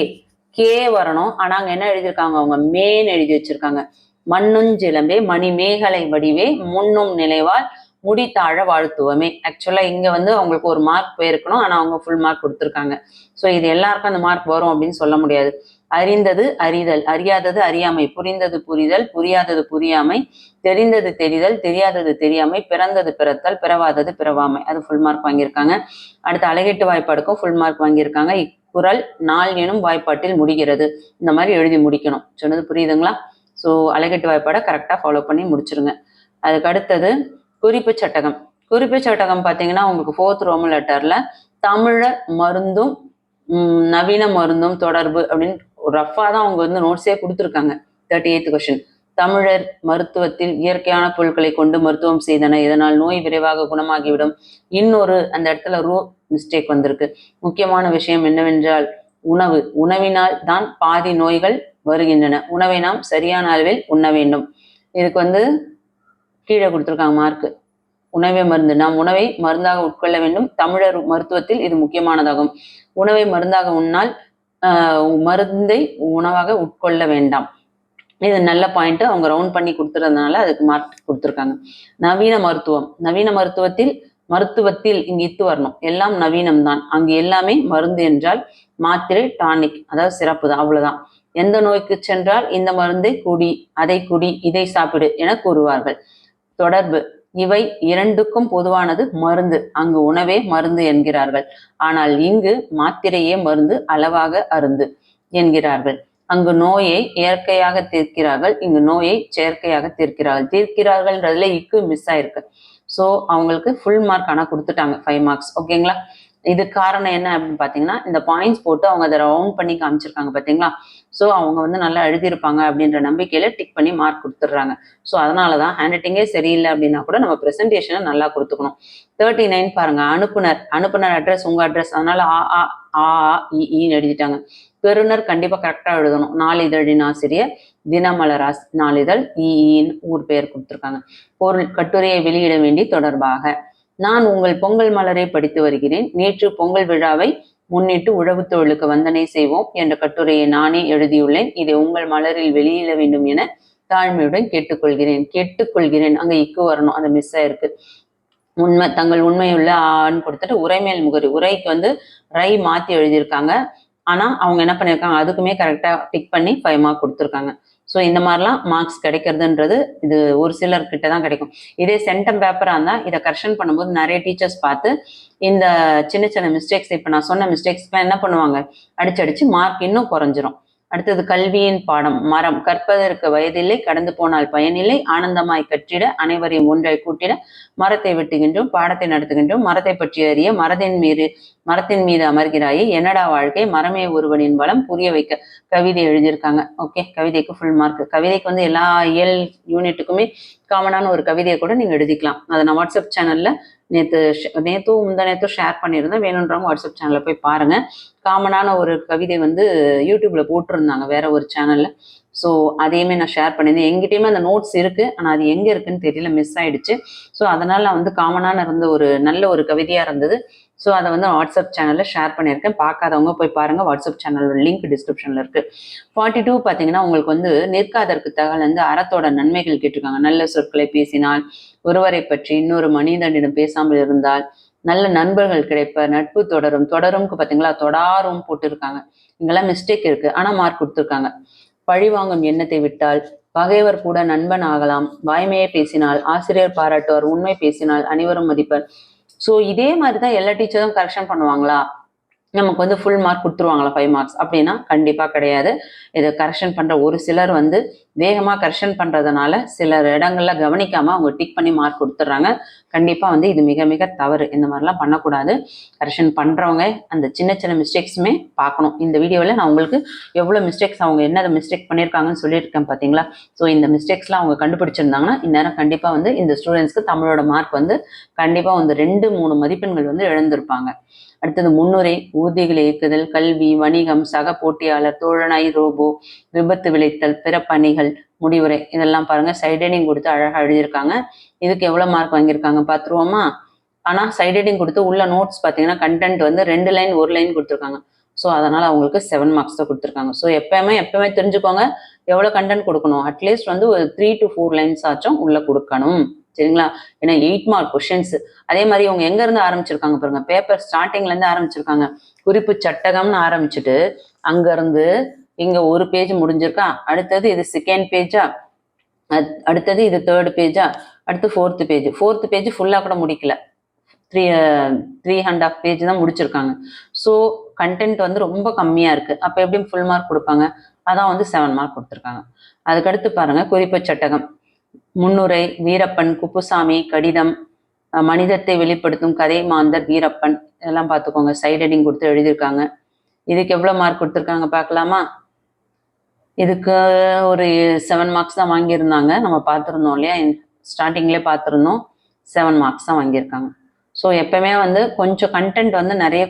கே வரணும். ஆனா அங்க என்ன எழுதியிருக்காங்க, அவங்க மேன்னு எழுதி வச்சிருக்காங்க. மண்ணுஞ்சிலம்பே மணி மேகலை வடிவே முன்னும் நிலைவால் முடித்தாழ வாழ்த்துவமே. ஆக்சுவலா இங்க வந்து அவங்களுக்கு 1 மார்க் போயிருக்கணும். ஆனா அவங்க ஃபுல் மார்க் கொடுத்துருக்காங்க. ஸோ இது எல்லாருக்கும் அந்த மார்க் வரும் அப்படின்னு சொல்ல முடியாது. அறிந்தது அறிதல், அறியாதது அறியாமை, புரிந்தது புரிதல், புரியாதது புரியாமை, தெரிந்தது தெரிதல், தெரியாதது தெரியாமை, பிறந்தது பிறத்தல், பிறவாதது பிறவாமை. அது ஃபுல் மார்க் வாங்கியிருக்காங்க. அடுத்து அழகெட்டு வாய்ப்பாடுக்கும் ஃபுல் மார்க் வாங்கியிருக்காங்க. இக்குறள் நாள் எனும் வாய்ப்பாட்டில் முடிகிறது. இந்த மாதிரி எழுதி முடிக்கணும். சொன்னது புரியுதுங்களா? ஸோ அழகெட்டு வாய்ப்பாடை கரெக்டாக ஃபாலோ பண்ணி முடிச்சிருங்க. அதுக்கு அடுத்தது குறிப்பு சட்டகம். குறிப்பு சட்டகம் பார்த்தீங்கன்னா உங்களுக்கு 4th ரோமன் லெட்டர்ல தமிழர் மருந்தும் நவீன மருந்தும் தொடர்பு அப்படின்னு ரஃபா தான் அவங்க வந்து நோட்ஸே கொடுத்துருக்காங்க. 38th கொஸ்டின், தமிழர் மருத்துவத்தில் இயற்கையான பொருட்களை கொண்டு மருத்துவம் செய்தனர், இதனால் நோய் விரைவாக குணமாகிவிடும். இன்னொரு அந்த இடத்துல மிஸ்டேக் வந்திருக்கு. முக்கியமான விஷயம் என்னவென்றால் உணவு. உணவினால் தான் பாதி நோய்கள் வருகின்றன. உணவை நாம் சரியான அளவில் உண்ண வேண்டும். இதுக்கு வந்து கீழே கொடுத்துருக்காங்க மார்க்கு. உணவே மருந்து. நாம் உணவை மருந்தாக உட்கொள்ள வேண்டும். தமிழர் மருத்துவத்தில் இது முக்கியமானதாகும். உணவை மருந்தாக உண்ணால் மருந்தை உணவாக உட்கொள்ள வேண்டாம். இது நல்ல பாயிண்ட். அவங்க ரவுண்ட் பண்ணி கொடுத்துறதுனால அதுக்கு மார்க் கொடுத்துருக்காங்க. நவீன மருத்துவம். நவீன மருத்துவத்தில் இங்கு இத்து வரணும். எல்லாம் நவீனம் தான். அங்கு எல்லாமே மருந்து என்றால் மாத்திரை டானிக், அதாவது சிறப்பு தான், அவ்வளவுதான். எந்த நோய்க்கு சென்றால் இந்த மருந்தை குடி, அதை குடி, இதை சாப்பிடு என கூறுவார்கள். தொடர்பு. இவை இரண்டுக்கும் பொதுவானது மருந்து. அங்கு உணவே மருந்து என்கிறார்கள். ஆனால் இங்கு மாத்திரையே மருந்து, அளவாக அருந்து என்கிறார்கள். அங்கு நோயை இயற்கையாக தீர்க்கிறார்கள், இங்கு நோயை செயற்கையாக தீர்க்கிறார்கள்ன்றதுல இக்கு மிஸ் ஆயிருக்கு. ஸோ அவங்களுக்கு ஃபுல் மார்க் ஆனால் கொடுத்துட்டாங்க, 5 மார்க்ஸ். ஓகேங்களா? இது காரணம் என்ன அப்படின்னு பார்த்தீங்கன்னா இந்த பாயிண்ட்ஸ் போட்டு அவங்க அதை ரவுண்ட் பண்ணி காமிச்சிருக்காங்க பார்த்தீங்களா? ஸோ அவங்க வந்து நல்லா எழுதியிருப்பாங்க அப்படின்ற நம்பிக்கையில டிக் பண்ணி மார்க் கொடுத்துட்றாங்க. ஸோ அதனால தான் ஹேண்ட் ரைட்டிங்கே சரியில்லை அப்படின்னா கூட நம்ம ப்ரெசன்டேஷனை நல்லா கொடுத்துக்கணும். 39 பாருங்க, அனுப்புனர் அட்ரஸ் உங்க அட்ரஸ், அதனால ஆ இன்னு எழுதிட்டாங்க. பெறுநர் கண்டிப்பா கரெக்டா எழுதணும். நாளிதழின் ஆசிரியர், தினமலர் நாளிதழ், ஈன்னு ஊர் பெயர் கொடுத்துருக்காங்க. பொருள், கட்டுரையை வெளியிட வேண்டி தொடர்பாக. நான் உங்கள் பொங்கல் மலரை படித்து வருகிறேன். நேற்று பொங்கல் விழாவை முன்னிட்டு உழவு தொழிலுக்கு வந்தனை செய்வோம் என்ற கட்டுரையை நானே எழுதியுள்ளேன். இதை உங்கள் மலரில் வெளியிட வேண்டும் என தாழ்மையுடன் கேட்டுக்கொள்கிறேன். அங்க இக்கு வரணும், அது மிஸ் ஆயிருக்கு. தங்கள் உண்மையுள்ள ஆன்னு கொடுத்துட்டு உரைமேல் முகரி, உரைக்கு வந்து ரை மாத்தி எழுதியிருக்காங்க. ஆனா அவங்க என்ன பண்ணியிருக்காங்க, அதுக்குமே கரெக்டா டிக் பண்ணி 5 மார்க் கொடுத்துருக்காங்க. ஸோ இந்த மாதிரிலாம் மார்க்ஸ் கிடைக்கிறதுன்றது இது ஒரு சிலர்கிட்ட தான் கிடைக்கும். இதே சென்டம் பேப்பரா இருந்தா இதை கரெக்ஷன் பண்ணும்போது நிறைய டீச்சர்ஸ் பார்த்து இந்த சின்ன சின்ன மிஸ்டேக்ஸ், இப்ப நான் சொன்ன மிஸ்டேக்ஸ்லாம் என்ன பண்ணுவாங்க, அடிச்சு மார்க் இன்னும் குறைஞ்சிரும். அடுத்தது கல்வியின் பாடம். மரம் கற்பதற்கு வயதில்லை, கடந்து போனால் பயனில்லை, ஆனந்தமாய் கற்றிட அனைவரையும் ஒன்றாய் கூட்டிட மரத்தை வெட்டுகின்றோம், பாடத்தை நடத்துகின்றோம், மரத்தை பற்றி அறிய மரத்தின் மீது அமர்கிறாயே, என்னடா வாழ்க்கை, மரமே ஒருவனின் பலம், புரிய வைக்க கவிதை எழுதியிருக்காங்க. ஓகே, கவிதைக்கு ஃபுல் மார்க். கவிதைக்கு வந்து எல்லா இயல் யூனிட்டுக்குமே காமனான ஒரு கவிதையை கூட நீங்க எழுதிக்கலாம். அதை நான் வாட்ஸ்அப் சேனல்ல முந்தானேத்தும் ஷேர் பண்ணியிருந்தேன். வேணுன்றவங்க வாட்ஸ்அப் சேனல்ல போய் பாருங்க. காமனான ஒரு கவிதை வந்து யூடியூப்ல போட்டிருந்தாங்க வேற ஒரு சேனல்ல. ஸோ அதையுமே நான் ஷேர் பண்ணியிருந்தேன். எங்கிட்டயுமே அந்த நோட்ஸ் இருக்கு, ஆனால் அது எங்க இருக்குன்னு தெரியல, மிஸ் ஆயிடுச்சு. ஸோ அதனால வந்து காமனான இருந்த ஒரு நல்ல ஒரு கவிதையா இருந்தது. ஸோ அதை வந்து வாட்ஸ்அப் சேனல்ல ஷேர் பண்ணியிருக்கேன். பார்க்காதவங்க போய் பாருங்க. வாட்ஸ்அப் சேனலோட லிங்க் டிஸ்கிரிப்ஷன்ல இருக்கு. 42 பார்த்தீங்கன்னா உங்களுக்கு வந்து நிற்காதற்கு தகவல் வந்து அறத்தோட நன்மைகள் கேட்டிருக்காங்க. நல்ல சொற்களை பேசினால், ஒருவரை பற்றி இன்னொரு மனிதனிடம் பேசாமல் இருந்தால், நல்ல நண்பர்கள் கிடைப்ப, நட்பு தொடரும். தொடரும்க்கு பார்த்தீங்களா, தொடாரும் போட்டிருக்காங்க. இங்கெல்லாம் மிஸ்டேக் இருக்கு, ஆனா மார்க் கொடுத்துருக்காங்க. பழி வாங்கும் எண்ணத்தை விட்டால் பகைவர் கூட நண்பன் ஆகலாம். வாய்மையை பேசினால் ஆசிரியர் பாராட்டுவார், உண்மை பேசினால் அனைவரும் மதிப்பர். ஸோ இதே மாதிரிதான் எல்லா டீச்சரும் கரெக்ஷன் பண்ணுவாங்களா, நமக்கு வந்து ஃபுல் மார்க் கொடுத்துருவாங்களா 5 மார்க்ஸ் அப்படின்னா கண்டிப்பா கிடையாது. இதை கரெக்ஷன் பண்ற ஒரு சிலர் வந்து வேகமா கரெக்ஷன் பண்றதுனால சில இடங்கள்ல கவனிக்காம அவங்க டிக் பண்ணி மார்க் கொடுத்துட்றாங்க. கண்டிப்பா வந்து இது மிக மிக தவறு. இந்த மாதிரிலாம் பண்ணக்கூடாது. கரெக்ஷன் பண்றவங்க அந்த சின்ன சின்ன மிஸ்டேக்ஸுமே பார்க்கணும். இந்த வீடியோவில் நான் உங்களுக்கு எவ்வளவு மிஸ்டேக்ஸ், அவங்க என்ன மிஸ்டேக் பண்ணியிருக்காங்கன்னு சொல்லியிருக்கேன் பார்த்தீங்களா. ஸோ இந்த மிஸ்டேக்ஸ்லாம் அவங்க கண்டுபிடிச்சிருந்தாங்கன்னா இந்நேரம் கண்டிப்பா வந்து இந்த ஸ்டூடெண்ட்ஸ்க்கு தமிழோட மார்க் வந்து கண்டிப்பா வந்து 2-3 மதிப்பெண்கள் வந்து இழந்திருப்பாங்க. அடுத்தது முன்னுரை, ஊர்திகள் இயக்குதல், கல்வி, வணிகம், சக போட்டியாளர், தோழனாய், ரோபோ, விபத்து விளைத்தல், பிற பணிகள், முடிவுரை, இதெல்லாம் பாருங்க சைடடிங் கொடுத்து அழகா எழுதியிருக்காங்க. இதுக்கு எவ்வளவு மார்க் வாங்கியிருக்காங்க பார்த்துருவோமா. ஆனா சைடடிங் கொடுத்து உள்ள நோட்ஸ் பார்த்தீங்கன்னா கண்டென்ட் வந்து 2 லைன் 1 லைன் கொடுத்துருக்காங்க. ஸோ அதனால அவங்களுக்கு 7 மார்க்ஸ் தான் கொடுத்துருக்காங்க. ஸோ எப்பவுமே தெரிஞ்சுக்கோங்க, எவ்வளவு கண்டென்ட் கொடுக்கணும், அட்லீஸ்ட் வந்து ஒரு 3 to 4 லைன்ஸ் ஆச்சும் உள்ள கொடுக்கணும். சரிங்களா. ஏன்னா 8 மார்க் கொஸ்டின்ஸ். அதே மாதிரி அவங்க எங்க இருந்து ஆரம்பிச்சிருக்காங்க பாருங்க, பேப்பர் ஸ்டார்டிங்ல இருந்து ஆரம்பிச்சிருக்காங்க. குறிப்பு சட்டகம்னு ஆரம்பிச்சுட்டு அங்க இருந்து இங்க ஒரு பேஜ் முடிஞ்சிருக்கா, அடுத்தது இது செகண்ட் பேஜா, அடுத்தது இது தேர்ட் பேஜா, அடுத்து ஃபோர்த் பேஜ் ஃபுல்லா கூட முடிக்கல, 3.5 பேஜ் தான் முடிச்சிருக்காங்க. ஸோ கண்டென்ட் வந்து ரொம்ப கம்மியா இருக்கு. அப்ப எப்படி ஃபுல் மார்க் கொடுப்பாங்க, அதான் வந்து 7 மார்க் கொடுத்துருக்காங்க. அதுக்கடுத்து பாருங்க குறிப்பு சட்டகம், முன்னுரை, வீரப்பன், குப்புசாமி, கடிதம், மனிதத்தை வெளிப்படுத்தும் கதை, மாந்தர், வீரப்பன், இதெல்லாம் பார்த்துக்கோங்க. சைடடிங் கொடுத்து எழுதியிருக்காங்க. இதுக்கு எவ்வளவு மார்க் கொடுத்துருக்காங்க பார்க்கலாமா. இதுக்கு ஒரு 7 மார்க்ஸ் தான் வாங்கியிருந்தாங்க. நம்ம பார்த்துருந்தோம் இல்லையா, ஸ்டார்டிங்லேயே பார்த்துருந்தோம். 7 மார்க்ஸ் தான் வாங்கியிருக்காங்க. ஸோ எப்பவுமே வந்து கொஞ்சம் கண்டென்ட் வந்து நிறைய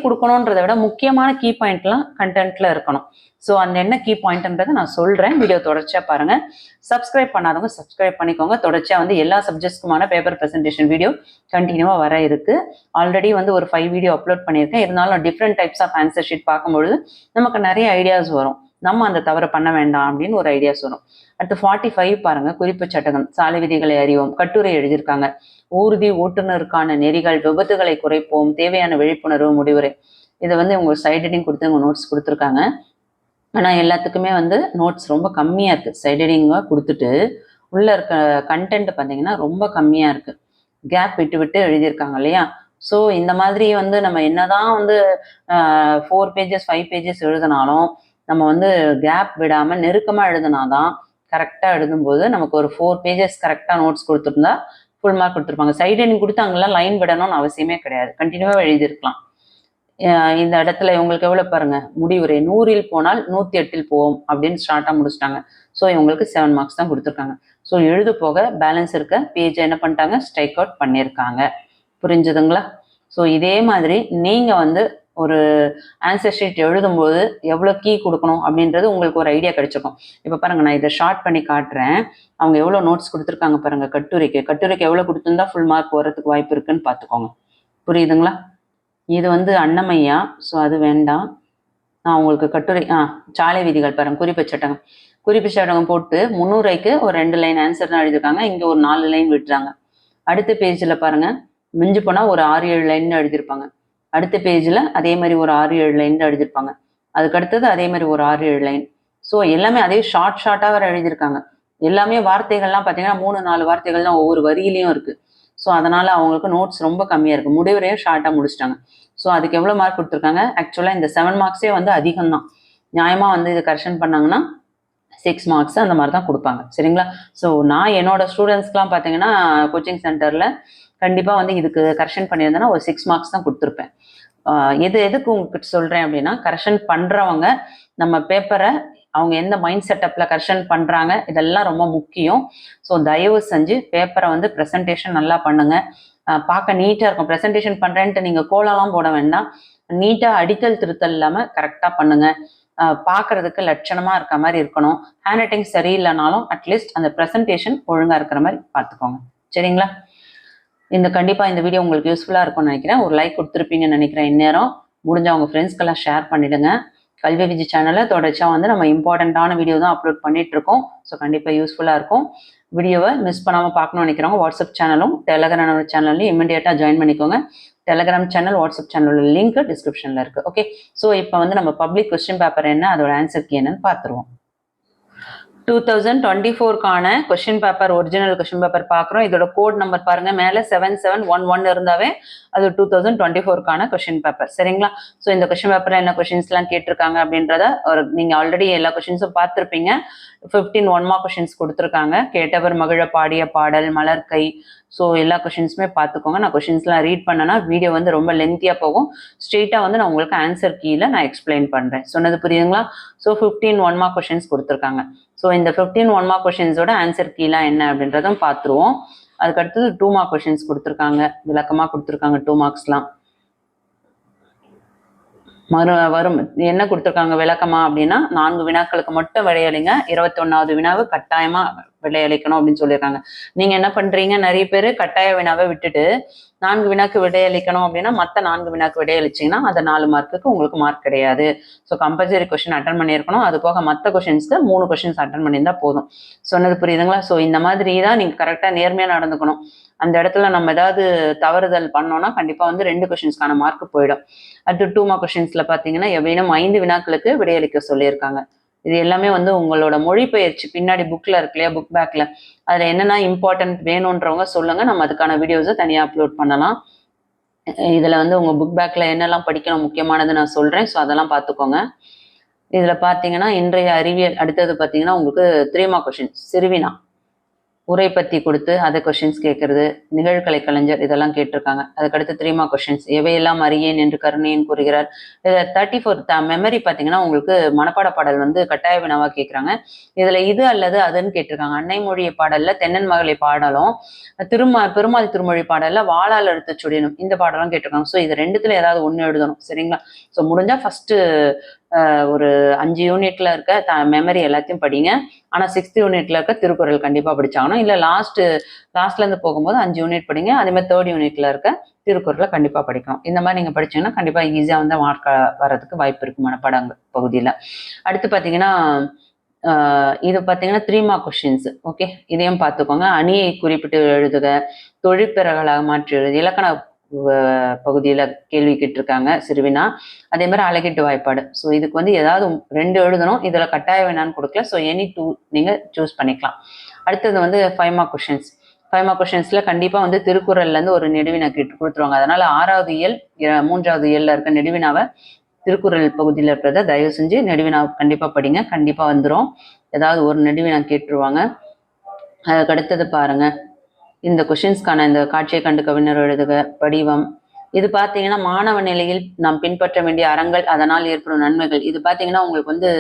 கொடுக்கணுன்றதை விட முக்கியமான கீ பாயிண்ட்லாம் கண்டென்ட்ல இருக்கணும். ஸோ அந்த என்ன கீ பாயிண்ட்ன்றதை நான் சொல்றேன். வீடியோ தொடர்ச்சியா பாருங்க. சப்ஸ்கிரைப் பண்ணாதவங்க சப்ஸ்கிரைப் பண்ணிக்கோங்க. தொடர்ச்சியா வந்து எல்லா சப்ஜெக்ட்ஸ்க்குமான பேப்பர் ப்ரெசன்டேஷன் வீடியோ கண்டினியூவா வர இருக்கு. ஆல்ரெடி வந்து ஒரு 5 வீடியோ அப்லோட் பண்ணியிருக்கேன். இருந்தாலும் different types of answer sheet பார்க்கும்பொழுது நமக்கு நிறைய ஐடியாஸ் வரும். நம்ம அந்த தவறை பண்ண வேண்டாம் அப்படின்னு ஒரு ஐடியாஸ் வரும். அடுத்து 45 பாருங்க, குறிப்பு சட்டகம், சாலை விதிகளை அறிவோம், கட்டுரை எழுதியிருக்காங்க. ஊர்தி ஓட்டுநருக்கான நெறிகள், விபத்துகளை குறைப்போம், தேவையான விழிப்புணர்வு, முடிவுரை. இதை வந்து உங்க சைடடிங் கொடுத்து உங்க நோட்ஸ் கொடுத்துருக்காங்க. ஆனா எல்லாத்துக்குமே வந்து நோட்ஸ் ரொம்ப கம்மியா இருக்கு. சைடடிங்க கொடுத்துட்டு உள்ள இருக்க கண்டென்ட் பார்த்தீங்கன்னா ரொம்ப கம்மியா இருக்கு. கேப் விட்டு விட்டு எழுதியிருக்காங்க இல்லையா. ஸோ இந்த மாதிரி வந்து நம்ம என்னதான் வந்து 4 பேஜஸ் 5 பேஜஸ் எழுதினாலும் நம்ம வந்து கேப் விடாம நெருக்கமா எழுதினாதான் கரெக்டா எழுதும்போது நமக்கு ஒரு 4 பேஜஸ் கரெக்டா நோட்ஸ் கொடுத்துருந்தா ஃபுல் மார்க் கொடுத்துருப்பாங்க. சைடடிங் கொடுத்து அங்கெல்லாம் லைன் விடணும்னு அவசியமே கிடையாது, கண்டினியூவா எழுதியிருக்கலாம். இந்த இடத்துல இவங்களுக்கு எவ்வளவு பாருங்க, முடிவுரை, 100 போனால் 108 போவோம் அப்படின்னு ஸ்டார்ட்டா முடிச்சிட்டாங்க. ஸோ இவங்களுக்கு 7 மார்க்ஸ் தான் கொடுத்துருக்காங்க. ஸோ எழுது போக பேலன்ஸ் இருக்க பேஜ் என்ன பண்ணிட்டாங்க, ஸ்ட்ரைக் அவுட் பண்ணியிருக்காங்க. புரிஞ்சுதுங்களா. ஸோ இதே மாதிரி நீங்க வந்து ஒரு ஆன்சர் ஷீட் எழுதும்போது எவ்வளவு கீ கொடுக்கணும் அப்படின்றது உங்களுக்கு ஒரு ஐடியா கிடைச்சிருக்கும். இப்ப பாருங்க, நான் இதை ஷார்ட் பண்ணி காட்டுறேன். அவங்க எவ்வளவு நோட்ஸ் கொடுத்துருக்காங்க பாருங்க. கட்டுரைக்கு எவ்வளவு கொடுத்துருந்தா ஃபுல் மார்க் வர்றதுக்கு வாய்ப்பு இருக்குன்னு பார்த்துக்கோங்க. புரியுதுங்களா. இது வந்து அன்னமையா, ஸோ அது வேண்டாம். நான் உங்களுக்கு கட்டுரை சாலை விதிகள் பாருங்க, குறிப்பு சட்டகம் போட்டு முன்னுரைக்கு ஒரு 2 லைன் ஆன்சர் தான் எழுதியிருக்காங்க. இங்க ஒரு 4 லைன் விட்டுறாங்க. அடுத்த பேஜ்ல பாருங்க, மிஞ்சு போனா ஒரு 6-7 லைன் எழுதியிருப்பாங்க. அடுத்த பேஜ்ல அதே மாதிரி ஒரு 6-7 லைன் தான் எழுதியிருப்பாங்க. அதுக்கு அடுத்தது அதே மாதிரி ஒரு 6-7 லைன். ஸோ எல்லாமே அதே ஷார்ட்டா வேற எழுதியிருக்காங்க. எல்லாமே வார்த்தைகள்லாம் பார்த்தீங்கன்னா 3-4 வார்த்தைகள் தான் ஒவ்வொரு வரியிலையும் இருக்கு. ஸோ அதனால அவங்களுக்கு நோட்ஸ் ரொம்ப கம்மியா இருக்கு. முடிவுரையும் ஷார்ட்டா முடிச்சிட்டாங்க. ஸோ அதுக்கு எவ்வளவு மார்க் கொடுத்துருக்காங்க, ஆக்சுவலா இந்த 7 மார்க்ஸே வந்து அதிகம் தான். நியாயமாக வந்து இது கரெக்ஷன் பண்ணாங்கன்னா 6 மார்க்ஸ் அந்த மாதிரி தான் கொடுப்பாங்க. சரிங்களா? ஸோ நான் என்னோட ஸ்டூடெண்ட்ஸ்க்குலாம் பார்த்தீங்கன்னா கோச்சிங் சென்டரில் கண்டிப்பாக வந்து இதுக்கு கரெக்ஷன் பண்ணியிருந்தேன்னா ஒரு 6 மார்க்ஸ் தான் கொடுத்துருப்பேன். எதுக்கு உங்ககிட்ட சொல்கிறேன் அப்படின்னா, கரெக்ஷன் பண்ணுறவங்க நம்ம பேப்பரை அவங்க எந்த மைண்ட் செட்டப்பில் கரெக்ஷன் பண்ணுறாங்க இதெல்லாம் ரொம்ப முக்கியம். ஸோ தயவு செஞ்சு பேப்பரை வந்து ப்ரெசன்டேஷன் நல்லா பண்ணுங்கள். பார்க்க நீட்டாக இருக்கும். ப்ரெசன்டேஷன் பண்ணுறேன்ட்டு நீங்கள் கோலம்லாம் போட வேண்டாம். நீட்டாக அடித்தல் திருத்தல் இல்லாமல் கரெக்டாக பண்ணுங்கள். பார்க்கறதுக்கு லட்சணமாக இருக்க மாதிரி இருக்கணும். ஹேண்ட் ரைட்டிங் சரியில்லைனாலும் அட்லீஸ்ட் அந்த ப்ரெசன்டேஷன் ஒழுங்காக இருக்கிற மாதிரி பார்த்துக்கோங்க. சரிங்களா? கண்டிப்பாக இந்த வீடியோ உங்களுக்கு யூஸ்ஃபுல்லாக இருக்கும்னு நினைக்கிறேன். ஒரு லைக் கொடுத்துருப்பீங்கன்னு நினைக்கிறேன். இந்நேரம் முடிஞ்ச அவங்க ஃப்ரெண்ட்ஸ்க்கெல்லாம் ஷேர் பண்ணிவிடுங்க. கல்வி விஜய் சேனலில் தொடர்ச்சியாக வந்து நம்ம இம்பார்ட்டண்ட்டான வீடியோ தான் அப்லோட் பண்ணிட்டு இருக்கோம். ஸோ கண்டிப்பாக யூஸ்ஃபுல்லாக இருக்கும். வீடியோவை மிஸ் பண்ணாமல் பார்க்கணும்னு நினைக்கிறவங்க வாட்ஸ்அப் சேனலும் டெலகிராம் சேனல்லையும் இமிடியேட்டாக ஜாயின் பண்ணிக்கோங்க. டெலகிராம் சேனல் வாட்ஸ்அப் சேனலோட லிங்க் டிஸ்கிரிப்ஷனில் இருக்குது. ஓகே, ஸோ இப்போ வந்து நம்ம பப்ளிக் கொஸ்டின் பேப்பர் என்ன அதோட ஆன்சர் கீ என்னன்னு பார்த்துருவோம். 2024க்கான question paper original question paper பார்க்குறோம். இதோட கோட் நம்பர் பாருங்க, மேலே 7711 இருந்தாவே அது 2024க்கான கொஸ்டின் பேப்பர். சரிங்களா? ஸோ இந்த கொஸ்டின் பேப்பரில் என்ன கொஸ்டின்ஸ்லாம் கேட்டிருக்காங்க அப்படின்றத நீங்கள் ஆல்ரெடி எல்லா கொஸ்டின்ஸும் பார்த்துருப்பீங்க. 15 1 மார்க் கொஸ்டின்ஸ் கொடுத்துருக்காங்க. கேட்டவர் மகிழ பாடிய பாடல், மலர்கை, ஸோ எல்லா கொஷின்ஸுமே பார்த்துக்கோங்க. நான் கொஷின்ஸ்லாம் ரீட் பண்ணேன்னா வீடியோ வந்து ரொம்ப லென்த்தியாக போகும். ஸ்ட்ரெயிட்டாக வந்து நான் உங்களுக்கு ஆன்சர் கீழே நான் எக்ஸ்பிளைன் பண்ணுறேன். சொன்னது புரியுதுங்களா? ஸோ 15 1 மார்க் கொஷின்ஸ் கொடுத்துருக்காங்க. ஸோ இந்த 15 1 மார்க் கொஷின்ஸோட ஆன்சர் கீழே என்ன அப்படின்றதும் பார்த்துருவோம். அதுக்கடுத்தது 2 மார்க் கொஷின்ஸ் கொடுத்துருக்காங்க, விளக்கமாக கொடுத்துருக்காங்க 2 மார்க்ஸ்லாம். வரும் என்ன கொடுத்துருக்காங்க விளக்கமா அப்படின்னா, 4 வினாக்களுக்கு மட்டும் விடையளிங்க, 21வது வினாவு கட்டாயமா விடையளிக்கணும் அப்படின்னு சொல்லியிருக்காங்க. நீங்க என்ன பண்றீங்க, நிறைய பேர் கட்டாய வினாவை விட்டுட்டு 4 வினாக்கு விடையளிக்கணும் அப்படின்னா மற்ற 4 வினாக்கு விடையளிச்சிங்கன்னா அது 4 மார்க்குக்கு உங்களுக்கு மார்க் கிடையாது. ஸோ கம்பல்சரி கொஸ்டின் அட்டன் பண்ணியிருக்கணும். அது போக மற்ற கொஸ்டின்ஸ்க்கு 3 கொஸ்டின்ஸ் அட்டன் பண்ணியிருந்தா போதும். சொன்னது புரியுதுங்களா? ஸோ இந்த மாதிரி தான் நீங்கள் கரெக்டாக நேர்மையாக நடந்துக்கணும். அந்த இடத்துல நம்ம ஏதாவது தவறுதல் பண்ணோம்னா கண்டிப்பாக வந்து 2 கொஸ்டின்ஸ்க்கான மார்க் போயிடும். அடுத்து 2 மார்க் கொஸ்டின்ஸில் பார்த்தீங்கன்னா எவ்வளோ 5 வினாக்களுக்கு விடையளிக்க சொல்லியிருக்காங்க. இது எல்லாமே வந்து உங்களோட மொழிபெயர்ச்சி பின்னாடி புக்கில் இருக்கு இல்லையா, புக் பேக்கில், அதில் என்னென்ன இம்பார்ட்டன்ட் வேணுன்றவங்க சொல்லுங்கள், நம்ம அதுக்கான வீடியோஸை தனியாக அப்லோட் பண்ணலாம். இதில் வந்து உங்கள் புக் பேக்கில் என்னெல்லாம் படிக்கணும் முக்கியமானது நான் சொல்கிறேன். ஸோ அதெல்லாம் பார்த்துக்கோங்க. இதில் பார்த்தீங்கன்னா இன்றைய அறிவியல், அடுத்தது பார்த்தீங்கன்னா உங்களுக்கு 3 மார்க் கொஸ்டின் சிறுவினா, உரை பற்றி கொடுத்து அதை கொஷின்ஸ் கேட்கறது, நிகழ்கலை கலைஞர் இதெல்லாம் கேட்டிருக்காங்க. அதுக்கடுத்து 3 மார்க் கொஷின்ஸ், எவையெல்லாம் அறியேன் என்று கருணையன் கூறுகிறார். இதில் 34 மெமரி பார்த்தீங்கன்னா உங்களுக்கு மனப்பாட பாடல் வந்து கட்டாய வினாவாக கேட்குறாங்க. இதில் இது அல்லது அதுன்னு கேட்டிருக்காங்க. அன்னை மொழி பாடலில் தென்னன் மகளை பாடலும், பெருமாள் திருமொழி பாடலில் வாளால் அழுத்த சுடினும் இந்த பாடலும் கேட்டிருக்காங்க. ஸோ இது ரெண்டுத்துல ஏதாவது ஒன்று எழுதணும். சரிங்களா? ஸோ முடிஞ்சால் ஃபஸ்ட்டு ஒரு 5 யூனிட்ல இருக்க மெமரி எல்லாத்தையும் படிங்க. ஆனால் 6th யூனிட்ல இருக்க திருக்குறள் கண்டிப்பாக படிச்சாகணும். இல்லை லாஸ்ட்லேருந்து போகும்போது 5 யூனிட் படிங்க. அதேமாதிரி 3rd யூனிட்ல இருக்க திருக்குறளை கண்டிப்பாக படிக்கணும். இந்த மாதிரி நீங்கள் படிச்சீங்கன்னா கண்டிப்பாக ஈஸியாக வந்து மார்க் வர்றதுக்கு வாய்ப்பு இருக்கு மனப்பாடங்கள் பகுதியில். அடுத்து பார்த்தீங்கன்னா இது பார்த்தீங்கன்னா 3 மார்க் கொஸ்டின்ஸ். ஓகே, இதையும் பார்த்துக்கோங்க. அணியை குறிப்பிட்டு எழுதுக, தொழிற்பெறகளாக மாற்றி எழுது, இலக்கண பகுதியில் கேள்வி கேட்டிருக்காங்க சிறுவினா. அதே மாதிரி அழகிட்டு வாய்ப்பாடு. ஸோ இதுக்கு வந்து ஏதாவது 2 எழுதணும். இதில் கட்டாய வினான்னு கொடுக்கல. ஸோ எனி 2 நீங்கள் சூஸ் பண்ணிக்கலாம். அடுத்தது வந்து 5 மார்க் கொஸ்டின்ஸ். 5 மார்க் கொஸ்டின்ஸில் கண்டிப்பாக வந்து திருக்குறள்லேருந்து ஒரு நெடுவினா கேட்டு கொடுத்துருவாங்க. அதனால் 6வது இயல் 3வது இயலில் இருக்க நெடுவினாவை திருக்குறள் பகுதியில் இருக்கிறத தயவு செஞ்சு நெடுவினாவை கண்டிப்பாக படிங்க. கண்டிப்பாக வந்துடும். ஏதாவது ஒரு நெடுவினா கேட்டுருவாங்க. அதுக்கு அடுத்தது பாருங்க, இந்த கொஷின்ஸ்க்கான இந்த காட்சியை கண்டு கவிஞர் எழுதுக, படிவம். இது பார்த்தீங்கன்னா மாணவ நிலையில் நாம் பின்பற்ற வேண்டிய அறங்கள், அதனால் ஏற்படும் நன்மைகள். இது பார்த்தீங்கன்னா உங்களுக்கு வந்து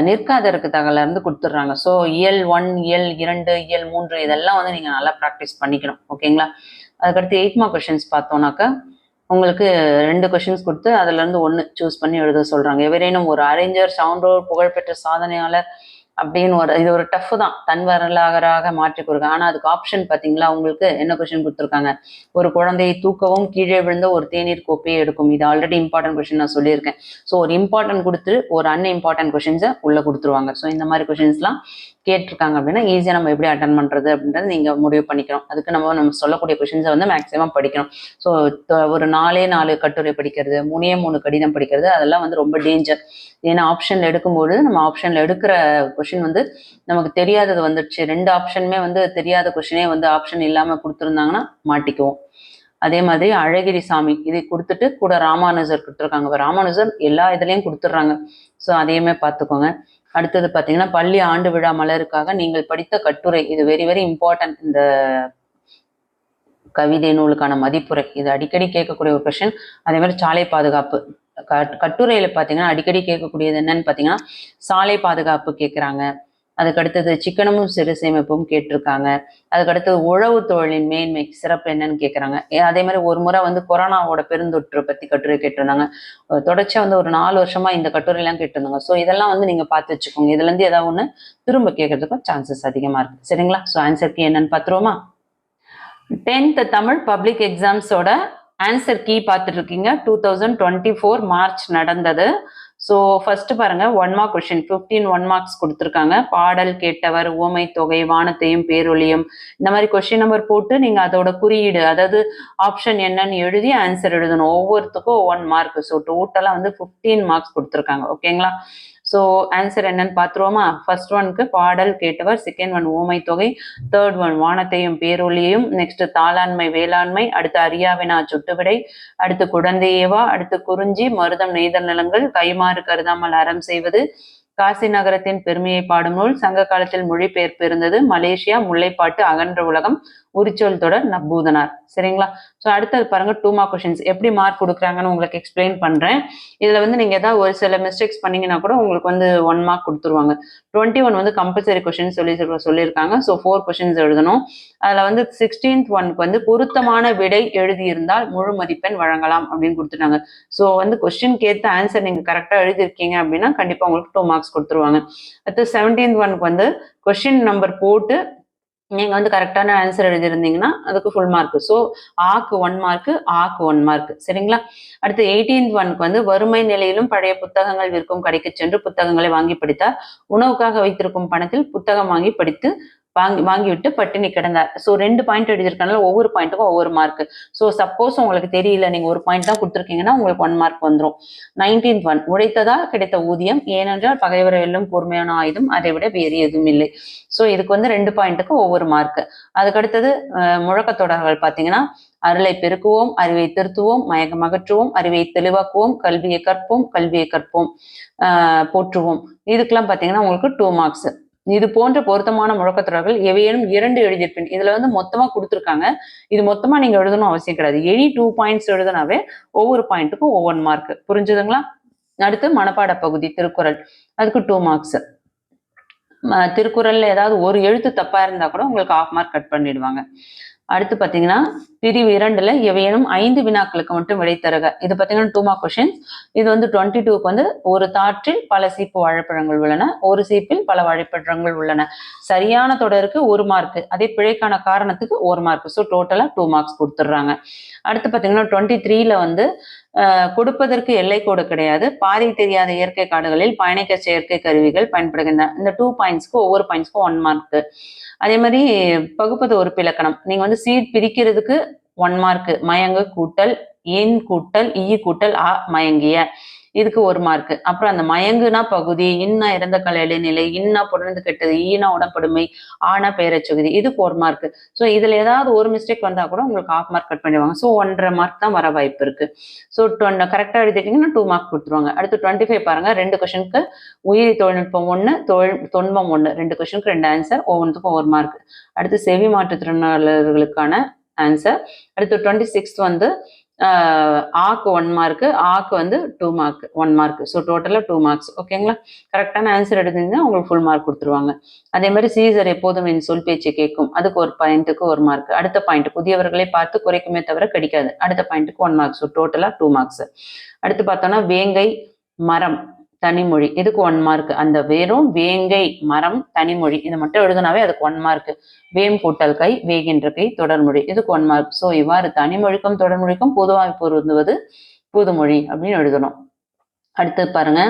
நிற்காதருக்கு தகவல இருந்து கொடுத்துட்றாங்க. ஸோ இயல் 1, இயல் 2, இயல் 3 இதெல்லாம் வந்து நீங்கள் நல்லா ப்ராக்டிஸ் பண்ணிக்கணும். ஓகேங்களா? அதுக்கடுத்து 8 மார்க் கொஷின்ஸ் பார்த்தோம்னாக்கா உங்களுக்கு 2 கொஷின்ஸ் கொடுத்து அதுலேருந்து 1 சூஸ் பண்ணி எழுத சொல்கிறாங்க. எவரேனும் ஒரு அறிஞர், சான்றோர், புகழ்பெற்ற சாதனையாளர் அப்படின்னு இது ஒரு டஃப் தான், தன் வரலாறாக மாற்றி கொடுங்க. ஆனால் அதுக்கு ஆப்ஷன் பார்த்தீங்களா, உங்களுக்கு என்ன கொஸ்டின் கொடுத்துருக்காங்க, ஒரு குழந்தையை தூக்கவும் கீழே விழுந்த ஒரு தேநீர் கோப்பையை எடுக்கும். இது ஆல்ரெடி இம்பார்ட்டன்ட் கொஸ்டின் நான் சொல்லியிருக்கேன். ஸோ ஒரு இம்பார்ட்டன்ட் கொடுத்து ஒரு அன்இம்பார்ட்டன்ட் கொஸ்டின்ஸை உள்ளே கொடுத்துருவாங்க. ஸோ இந்த மாதிரி கொஸ்டின்ஸ்லாம் கேட்டிருக்காங்க அப்படின்னா ஈஸியாக நம்ம எப்படி அட்டன் பண்ணுறது அப்படின்றது நீங்கள் முடிவு பண்ணிக்கணும். அதுக்கு நம்ம சொல்லக்கூடிய கொஸ்டின்ஸை வந்து மேக்ஸிமம் படிக்கணும். ஸோ ஒரு 4 கட்டுரை படிக்கிறது, 3 கடிதம் படிக்கிறது அதெல்லாம் வந்து ரொம்ப டேஞ்சர். ஏன்னா ஆப்ஷனில் எடுக்கும்போது நம்ம ஆப்ஷனில் எடுக்கிற கொஷின் வந்து நமக்கு தெரியாதது வந்துடுச்சு, 2 ஆப்ஷனுமே வந்து தெரியாத கொஷினே வந்து ஆப்ஷன் இல்லாமல் கொடுத்துருந்தாங்கன்னா மாட்டிக்குவோம். அதே மாதிரி அழகிரி சாமி இதை கொடுத்துட்டு கூட ராமானுஜர் கொடுத்துருக்காங்க. ராமானுஜர் எல்லா இதுலயும் கொடுத்துட்றாங்க. ஸோ அதையுமே பார்த்துக்கோங்க. அடுத்தது பார்த்தீங்கன்னா பள்ளி ஆண்டு விழா மலருக்காக நீங்கள் படித்த கட்டுரை, இது வெரி வெரி இம்பார்ட்டன்ட். இந்த கவிதை நூலுக்கான மதிப்புரை இது அடிக்கடி கேட்கக்கூடிய ஒரு கொஸ்டின். அதே மாதிரி சாலை பாதுகாப்பு கட்டுரையில பார்த்தீங்கன்னா அடிக்கடி கேட்கக்கூடியது என்னன்னு பார்த்தீங்கன்னா சாலை பாதுகாப்பு கேட்குறாங்க. அதுக்கு அடுத்தது சிக்கனமும் சிறு சேமிப்பும் கேட்டிருக்காங்க. அதுக்கு அடுத்தது உழவு தொழிலின் மேன்மை சிறப்பு என்னன்னு கேட்குறாங்க. அதே மாதிரி ஒரு முறை வந்து கொரோனாவோட பெருந்தொற்று பத்தி கட்டுரை கேட்டிருந்தாங்க. தொடர்ச்சியா வந்து ஒரு 4 வருஷமா இந்த கட்டுரையெல்லாம் கேட்டிருந்தாங்க. ஸோ இதெல்லாம் வந்து நீங்க பார்த்து வச்சுக்கோங்க. இதுல இருந்து ஏதாவது ஒன்று திரும்ப கேட்கறதுக்கும் சான்சஸ் அதிகமா இருக்கு. சரிங்களா? ஸோ ஆன்சருக்கு என்னன்னு பார்த்துருவோமா? 10th தமிழ் பப்ளிக் எக்ஸாம்ஸோட ஆன்சர் கீ பார்த்துட்டு இருக்கீங்க. 2024 மார்ச் நடந்தது. ஸோ ஃபர்ஸ்ட் பாருங்க 1 மார்க் கொஸ்டின் 15 1 மார்க்ஸ் கொடுத்துருக்காங்க. பாடல் கேட்டவர், உவமை தொகை, வானத்தையும் பேரொலியும், இந்த மாதிரி கொஸ்டின் நம்பர் போட்டு நீங்க அதோட குறியீடு, அதாவது ஆப்ஷன் என்னன்னு எழுதி ஆன்சர் எழுதணும். ஒவ்வொருத்துக்கும் 1 மார்க். ஸோ டோட்டலா வந்து 15 மார்க்ஸ் கொடுத்துருக்காங்க. ஓகேங்களா? ஸோ ஆன்சர் என்னன்னு பார்த்துருவோமா? ஃபர்ஸ்ட் ஒனுக்கு பாடல் கேட்டவர், செகண்ட் ஒன் ஊமை தொகை, தேர்ட் ஒன் வானத்தையும் பேரொலியையும், நெக்ஸ்ட் தாளாண்மை வேளாண்மை, அடுத்து அரியாவினா சுட்டுவிடை, அடுத்து குழந்தையேவா, அடுத்து குறிஞ்சி மருதம் நெய்தல் நிலங்கள், கைமாறு கருதாமல் அறம் செய்வது, காசி நகரத்தின் பெருமையை பாடும் நூல், சங்க காலத்தில் மொழிபெயர்ப்பு இருந்தது, மலேசியா, முல்லைப்பாட்டு, அகன்ற உலகம், உரிச்சொல் தொடர், நப்பூதனார். சரிங்களா? ஸோ அடுத்தது பாருங்க 2 மார்க் கொஸ்டின்ஸ் எப்படி மார்க் கொடுக்குறாங்கன்னு உங்களுக்கு எக்ஸ்பிளைன் பண்றேன். இதுல வந்து நீங்க ஏதாவது ஒரு சில மிஸ்டேக்ஸ் பண்ணீங்கன்னா கூட உங்களுக்கு வந்து 1 மார்க் கொடுத்துருவாங்க. 21 வந்து கம்பல்சரி கொஸ்டின் சொல்லியிருக்காங்க. ஸோ 4 கொஸ்டின்ஸ் எழுதணும். அதுல வந்து 16th ஒனுக்கு வந்து பொருத்தமான விடை எழுதியிருந்தால் முழு மதிப்பெண் வழங்கலாம் அப்படின்னு கொடுத்துட்டாங்க. ஸோ வந்து கொஸ்டின் ஏற்ற ஆன்சர் நீங்க கரெக்டா எழுதிருக்கீங்க அப்படின்னா கண்டிப்பா உங்களுக்கு 2 மார்க்ஸ் கொடுத்துருவாங்க. அடுத்து 17th ஒனுக்கு வந்து கொஸ்டின் நம்பர் போட்டு நீங்க வந்து கரெக்டான ஆன்சர் எழுதிருந்தீங்கன்னா அதுக்கு ஃபுல் மார்க். ஸோ ஆக்கு 1 மார்க், ஆக்கு 1 மார்க். சரிங்களா? அடுத்து 18th ஒனுக்கு வந்து வறுமை நிலையிலும் பழைய புத்தகங்கள் விற்கும் கடைக்கு சென்று புத்தகங்களை வாங்கி படித்தார். உணவுக்காக வைத்திருக்கும் பணத்தில் புத்தகம் வாங்கி படித்து வாங்கிவிட்டு பட்டினி கிடந்தார். ஸோ 2 பாயிண்ட் எழுதியிருக்கனால ஒவ்வொரு பாயிண்ட்டுக்கும் ஒவ்வொரு மார்க். ஸோ சப்போஸ் உங்களுக்கு தெரியல, நீங்க ஒரு பாயிண்ட் தான் கொடுத்துருக்கீங்கன்னா உங்களுக்கு 1 மார்க் வந்துடும். 19th ஒன் உழைத்ததால் கிடைத்த ஊதியம், ஏனென்றால் பகைவரை வெல்லும் கூர்மையான ஆயுதம், அதை விட வேறு எதுவும் இல்லை. ஸோ இதுக்கு வந்து 2 பாயிண்ட்டுக்கு ஒவ்வொரு மார்க். அதுக்கடுத்தது முழக்கத்தொடர்கள் பார்த்தீங்கன்னா அருளை பெருக்குவோம், அறிவை திருத்துவோம், மயக்கம் அகற்றுவோம், அறிவை தெளிவாக்குவோம், கல்வியை கற்போம், கல்வியை கற்போம், போற்றுவோம். இதுக்கெல்லாம் பார்த்தீங்கன்னா உங்களுக்கு 2 மார்க்ஸ். இது போன்ற பொருத்தமான முழக்கத்தொடர்கள் எவையேனும் 2 எழுதியிருப்பேன். இதுல வந்து மொத்தமா கொடுத்துருக்காங்க. இது மொத்தமா நீங்க எழுதணும் அவசியம் கிடையாது. எனி 2 பாயிண்ட்ஸ் எழுதுனாவே ஒவ்வொரு பாயிண்ட்டுக்கும் ஒவ்வொரு மார்க். புரிஞ்சுதுங்களா? அடுத்து மனப்பாட பகுதி திருக்குறள், அதுக்கு 2 மார்க்ஸ். திருக்குறள்ல ஏதாவது ஒரு எழுத்து தப்பா இருந்தா கூட உங்களுக்கு 1/2 மார்க் கட் பண்ணிடுவாங்க. அடுத்து பாத்தீங்கன்னா பிரிவு 2ல எவையேனும் 5 வினாக்களுக்கு மட்டும் விடை தருக. இது பாத்தீங்கன்னா 2 மார்க் கொஸ்டின்ஸ். இது வந்து 22க்கு வந்து ஒரு தாற்றில் பல சீப்பு வாழைப்பழங்கள் உள்ளன, ஒரு சீப்பில் பல வாழைப்பழங்கள் உள்ளன. சரியான தொடருக்கு 1 மார்க், அதே பிழைக்கான காரணத்துக்கு 1 மார்க். ஸோ டோட்டலா 2 மார்க்ஸ் கொடுத்துட்றாங்க. அடுத்து பாத்தீங்கன்னா 23ல வந்து கொடுப்பதற்கு எல்லை கோடு கிடையாது, பாதை தெரியாத இயற்கை காடுகளில் பயணிக்க செயற்கை கருவிகள் பயன்படுகின்றன. இந்த 2 பாயிண்ட்ஸ்க்கு ஒவ்வொரு பாயிண்ட்ஸ்க்கும் 1 மார்க். அதே மாதிரி பகுப்பது உறுப்பிலக்கணம், நீங்க வந்து சீட் பிரிக்கிறதுக்கு 1 மார்க். மயங்கு கூட்டல் எண் கூட்டல் ஈ கூட்டல் ஆ மயங்கிய, இதுக்கு 1 மார்க். அப்புறம் அந்த மயங்குனா பகுதி, இன்னா இறந்த கலை இடைநிலை, இன்னா புணர்ந்து கெட்டது, ஈனா உடம்படுமை, ஆனா பெயரச்சொகுதி, இதுக்கு 1 மார்க். ஸோ இதுல ஏதாவது ஒரு மிஸ்டேக் வந்தா கூட உங்களுக்கு 1/2 மார்க் கட் பண்ணிடுவாங்க. ஸோ 1.5 மார்க் தான் வர வாய்ப்பு இருக்கு. ஸோ கரெக்டா எழுதிட்டீங்கன்னா 2 மார்க் கொடுத்துருவாங்க. அடுத்து 25 பாருங்க. 2 கொஸ்டினுக்கு உயிரி தொழில்நுட்பம் 1, தொன்மம் 1, 2 கொஸ்டினுக்கு 2 ஆன்சர், ஒவ்வொன்றுக்கும் 1 மார்க். அடுத்து செவி மாற்றுத்திறனாளர்களுக்கான ஆன்சர். அடுத்து 26 வந்து ஆக்கு 1 மார்க், ஆக்கு வந்து 2 மார்க், 1 மார்க். ஸோ டோட்டலா 2 மார்க்ஸ். ஓகேங்களா? கரெக்டான ஆன்சர் எடுத்தீங்கன்னா உங்களுக்கு ஃபுல் மார்க் கொடுத்துருவாங்க. அதே மாதிரி சீசர் எப்போதும் என் சொல் பேச்சை கேட்கும், அதுக்கு ஒரு பாயிண்ட்டுக்கு 1 மார்க். அடுத்த பாயிண்ட் புதியவர்களை பார்த்து குறைக்குமே தவிர கடிக்காது, அடுத்த பாயிண்ட்டுக்கு 1 மார்க். ஸோ டோட்டலா 2 மார்க்ஸ். அடுத்து பார்த்தோம்னா வேங்கை மரம் தனிமொழி, இதுக்கு 1 மார்க். அந்த வெறும் வேங்கை மரம் தனிமொழி இதை மட்டும் எழுதுனாவே அதுக்கு 1 மார்க். வேம் கூட்டல் கை, வேகின்ற கை தொடர்மொழி, இதுக்கு 1 மார்க். ஸோ இவ்வாறு தனிமொழிக்கும் தொடர்மொழிக்கும் பொதுவாக பொருந்துவது புதுமொழி அப்படின்னு எழுதணும். அடுத்து பாருங்க.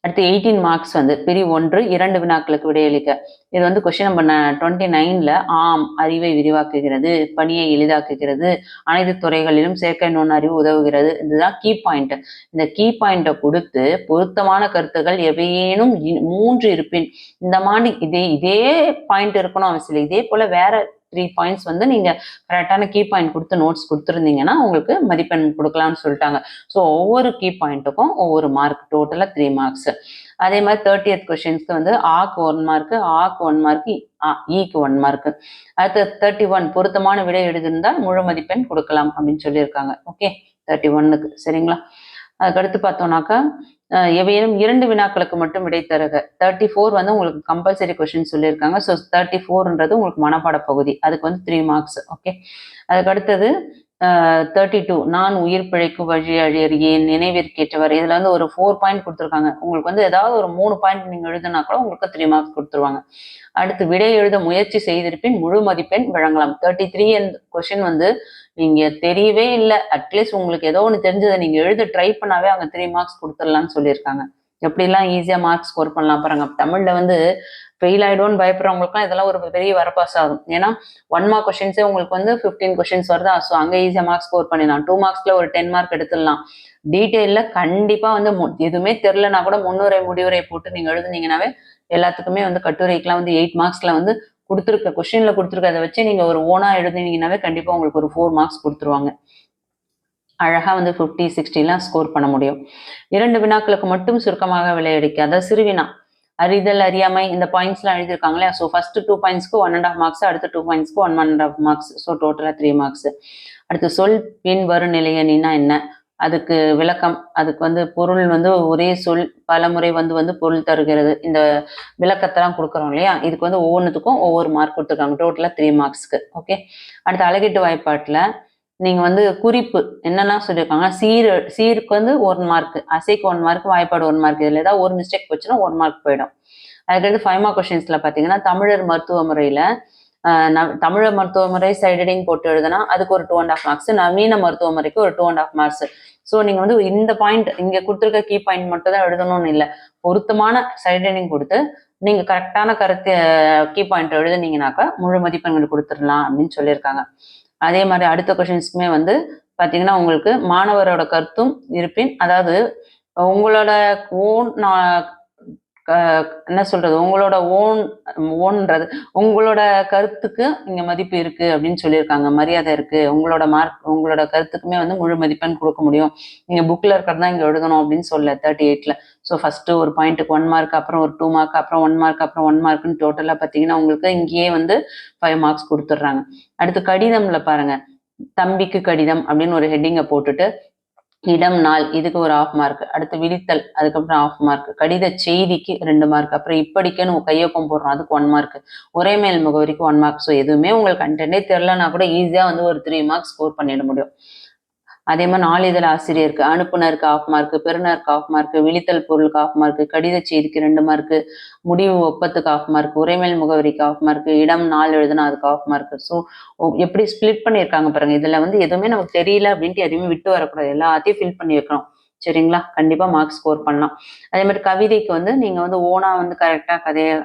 அடுத்து 18 மார்க்ஸ் வந்து பிரிவு 1 2 வினாக்களுக்கு விடையளிக்க. இது வந்து கொஸ்டின் நம்பர் 29ல ஆம் அறிவை விரிவாக்குகிறது, பணியை எளிதாக்குகிறது, அனைத்து துறைகளிலும் செயற்கை நுண்ணறிவு உதவுகிறது. இதுதான் கீ பாயிண்ட். இந்த கீ பாயிண்ட்டை கொடுத்து பொருத்தமான கருத்துக்கள் எவையேனும் 3 இருப்பின், இந்த மாதிரி இதே பாயிண்ட் இருக்கணும் அவசியம் இல்லை. இதே போல வேற 3 பாயிண்ட்ஸ் வந்து நீங்க கரெக்டான கீ பாயிண்ட் கொடுத்து நோட்ஸ் கொடுத்துருந்தீங்கன்னா உங்களுக்கு மதிப்பெண் கொடுக்கலாம்னு சொல்லிட்டாங்க. ஸோ ஒவ்வொரு கீ பாயிண்ட்டுக்கும் ஒவ்வொரு மார்க், டோட்டலாக 3 மார்க்ஸ். அதே மாதிரி 30th கொஸ்டின்ஸ்க்கு வந்து ஆக்கு 1 மார்க், ஆக்கு 1 மார்க், ஈக்கு 1 மார்க். அடுத்து 31 பொருத்தமான விடை எழுதியிருந்தால் முழு மதிப்பெண் கொடுக்கலாம் அப்படின்னு சொல்லியிருக்காங்க. ஓகே, 31க்கு சரிங்களா. அதுக்கடுத்து பார்த்தோம்னாக்கா எவையேனும் 2 வினாக்களுக்கு மட்டும் விடை தருக. 34 வந்து உங்களுக்கு கம்பல்சரி கொஸ்டின் சொல்லியிருக்காங்க. ஸோ 34ன்றது உங்களுக்கு மனப்பாட பகுதி, அதுக்கு வந்து 3 மார்க்ஸ். ஓகே, அதுக்கு அடுத்தது 32 நான் உயிர் பிழைக்கும் வழி அழியறியேன் நினைவிற்கேற்றவர். இதுல வந்து ஒரு 4 பாயிண்ட் கொடுத்துருக்காங்க. உங்களுக்கு வந்து ஏதாவது ஒரு 3 பாயிண்ட் நீங்க எழுதுனா கூட உங்களுக்கு 3 மார்க்ஸ் கொடுத்துருவாங்க. அடுத்து விடை எழுத முயற்சி செய்திருப்பின் முழு மதிப்பெண் வழங்கலாம். 33 கொஸ்டின் வந்து நீங்க தெரியவே இல்லை, அட்லீஸ்ட் உங்களுக்கு ஏதோ ஒன்று தெரிஞ்சதை நீங்க எழுத ட்ரை பண்ணாவே அவங்க 3 மார்க்ஸ் கொடுத்துடலாம்னு சொல்லியிருக்காங்க. எப்படிலாம் ஈஸியா மார்க் ஸ்கோர் பண்ணலாம் பாருங்க. தமிழ்ல வந்து ஃபெயில் ஆயிடும்னு பயப்படுறவங்களுக்குலாம் இதெல்லாம் ஒரு பெரிய வரப்பாஸ் ஆகும். ஏன்னா 1 மார்க் கொஸ்டின்ஸே உங்களுக்கு வந்து 15 கொஸ்டின்ஸ் வருதா, ஸோ அங்க ஈஸியா மார்க் ஸ்கோர் பண்ணிடலாம். 2 மார்க்ஸ்ல ஒரு 10 மார்க் எடுத்துடலாம். டீட்டெயில கண்டிப்பா வந்து எதுவுமே தெரிலனா கூட முன்னுரை முடிவுரை போட்டு நீங்க எழுதுனீங்கன்னாவே எல்லாத்துக்குமே வந்து கட்டுரைக்கெல்லாம் வந்து 8 மார்க்ஸ்ல வந்து கொடுத்துருக்க கொஸ்டின்ல கொடுத்துருக்கதை வச்சு நீங்க ஒரு ஓனா எழுதுனீங்கன்னாவே கண்டிப்பா உங்களுக்கு ஒரு 4 மார்க்ஸ் கொடுத்துருவாங்க. அழகா வந்து 50, 60 ஸ்கோர் பண்ண முடியும். 2 வினாக்களுக்கு மட்டும் சுருக்கமாக விளையடிக்க, அதாவது சிறுவினா அறிதல் அறியாமை இந்த பாயிண்ட்ஸ்லாம் எழுதியிருக்காங்களே. ஸோ ஃபர்ஸ்ட் 2 பாயிண்ட்ஸ்க்கு 1.5 மார்க்ஸ், அடுத்த 2 பாயிண்ட்ஸ்க்கு 1.5 மார்க்ஸ். ஸோ டோட்டலா 3 மார்க்ஸ். அடுத்து சொல் பின் வரும் நிலையணினா என்ன, அதுக்கு விளக்கம், அதுக்கு வந்து பொருள் வந்து ஒரே சொல் பல முறை வந்து பொருள் தருகிறது. இந்த விளக்கத்தெல்லாம் கொடுக்குறோம் இல்லையா, இதுக்கு வந்து ஒவ்வொன்றுத்துக்கும் ஒவ்வொரு மார்க் கொடுத்துருக்காங்க. டோட்டலா 3 மார்க்ஸ்க்கு. ஓகே, அடுத்து அழகீட்டு வாய்ப்பாட்டில் நீங்க வந்து குறிப்பு என்னன்னா சொல்லியிருக்காங்க, சீருக்கு வந்து 1 மார்க், அசைக்கு 1 மார்க், வாய்ப்பாடு 1 மார்க். இதுல ஏதாவது ஒரு மிஸ்டேக் போச்சுன்னா 1 மார்க் போயிடும். அதுக்கடுத்து 5 மார்க் கொஸ்டின்ஸ்ல பாத்தீங்கன்னா தமிழர் மருத்துவ முறையில தமிழர் மருத்துவ முறை சைடடிங் போட்டு எழுதுனா அதுக்கு ஒரு 2.5 மார்க்ஸ், நவீன மருத்துவ முறைக்கு ஒரு 2.5 மார்க்ஸ். ஸோ நீங்க வந்து இந்த பாயிண்ட் இங்க கொடுத்துருக்க கீ பாயிண்ட் மட்டும் தான் எழுதணும்னு இல்லை, பொருத்தமான சைடடிங் கொடுத்து நீங்க கரெக்டான கருத்து கீ பாயிண்ட் எழுதுனீங்கன்னாக்கா முழு மதிப்பெண்கள் கொடுத்துடலாம் அப்படின்னு சொல்லியிருக்காங்க. அதே மாதிரி அடுத்த கொஸ்டின்ஸ்க்குமே வந்து பாத்தீங்கன்னா உங்களுக்கு மாணவரோட கருத்தும் இருப்பின், அதாவது உங்களோட ஓன் என்ன சொல்றது, உங்களோட ஓன்றது உங்களோட கருத்துக்கு இங்க மதிப்பு இருக்கு அப்படின்னு சொல்லியிருக்காங்க, மரியாதை இருக்கு, உங்களோட மார்க் உங்களோட கருத்துக்குமே வந்து முழு மதிப்பெண் கொடுக்க முடியும், நீங்க புக்ல இருக்கிறதா இங்க எழுதணும் அப்படின்னு சொல்ல 38ல. ஸோ ஃபர்ஸ்ட் ஒரு பாயிண்ட்டுக்கு 1 மார்க், அப்புறம் ஒரு 2 மார்க், அப்புறம் 1 மார்க், அப்புறம் 1 மார்க்னு டோட்டலா பாத்தீங்கன்னா உங்களுக்கு இங்கேயே வந்து 5 மார்க்ஸ் கொடுத்துட்றாங்க. அடுத்து கடிதம்ல பாருங்க, தம்பிக்கு கடிதம் அப்படின்னு ஒரு ஹெட்டிங்கை போட்டுட்டு இடம் நாள் இதுக்கு ஒரு 1/2 மார்க், அடுத்து விழித்தல் அதுக்கப்புறம் 1/2 மார்க், கடித செய்திக்கு 2 மார்க், அப்புறம் இப்படிக்குன்னு கையொப்பம் போடுறோம் அதுக்கு 1 மார்க், உரைமேல் முகவரிக்கு 1 மார்க். ஸோ எதுவுமே உங்களுக்கு கண்டென்ட்டே தெரிலனா கூட ஈஸியா வந்து ஒரு 3 மார்க்ஸ் ஸ்கோர் பண்ணிட முடியும். அதே மாதிரி நாளிதழ் ஆசிரியருக்கு அனுப்புனருக்கு 1/2 மார்க், பெறுநருக்கு 1/2 மார்க், விழித்தல் பொருளுக்கு 1/2 மார்க், கடித செய்திக்கு 2 மார்க், முடிவு ஒப்பத்துக்கு 1/2 மார்க், உரைமேல் முகவரிக்கு 1/2 மார்க், இடம் நாள் எழுதுனா அதுக்கு 1/2 மார்க். ஸோ எப்படி ஸ்பிளிட் பண்ணியிருக்காங்க பாருங்க. இதுல வந்து எதுவுமே நமக்கு தெரியல அப்படின்ட்டு எதுவுமே விட்டு வரக்கூடாது, எல்லாத்தையும் ஃபில் பண்ணி வைக்கணும். சரிங்களா, கண்டிப்பா மார்க் ஸ்கோர் பண்ணலாம். அதே மாதிரி கவிதைக்கு வந்து நீங்க வந்து ஓனா வந்து கரெக்டா கதையை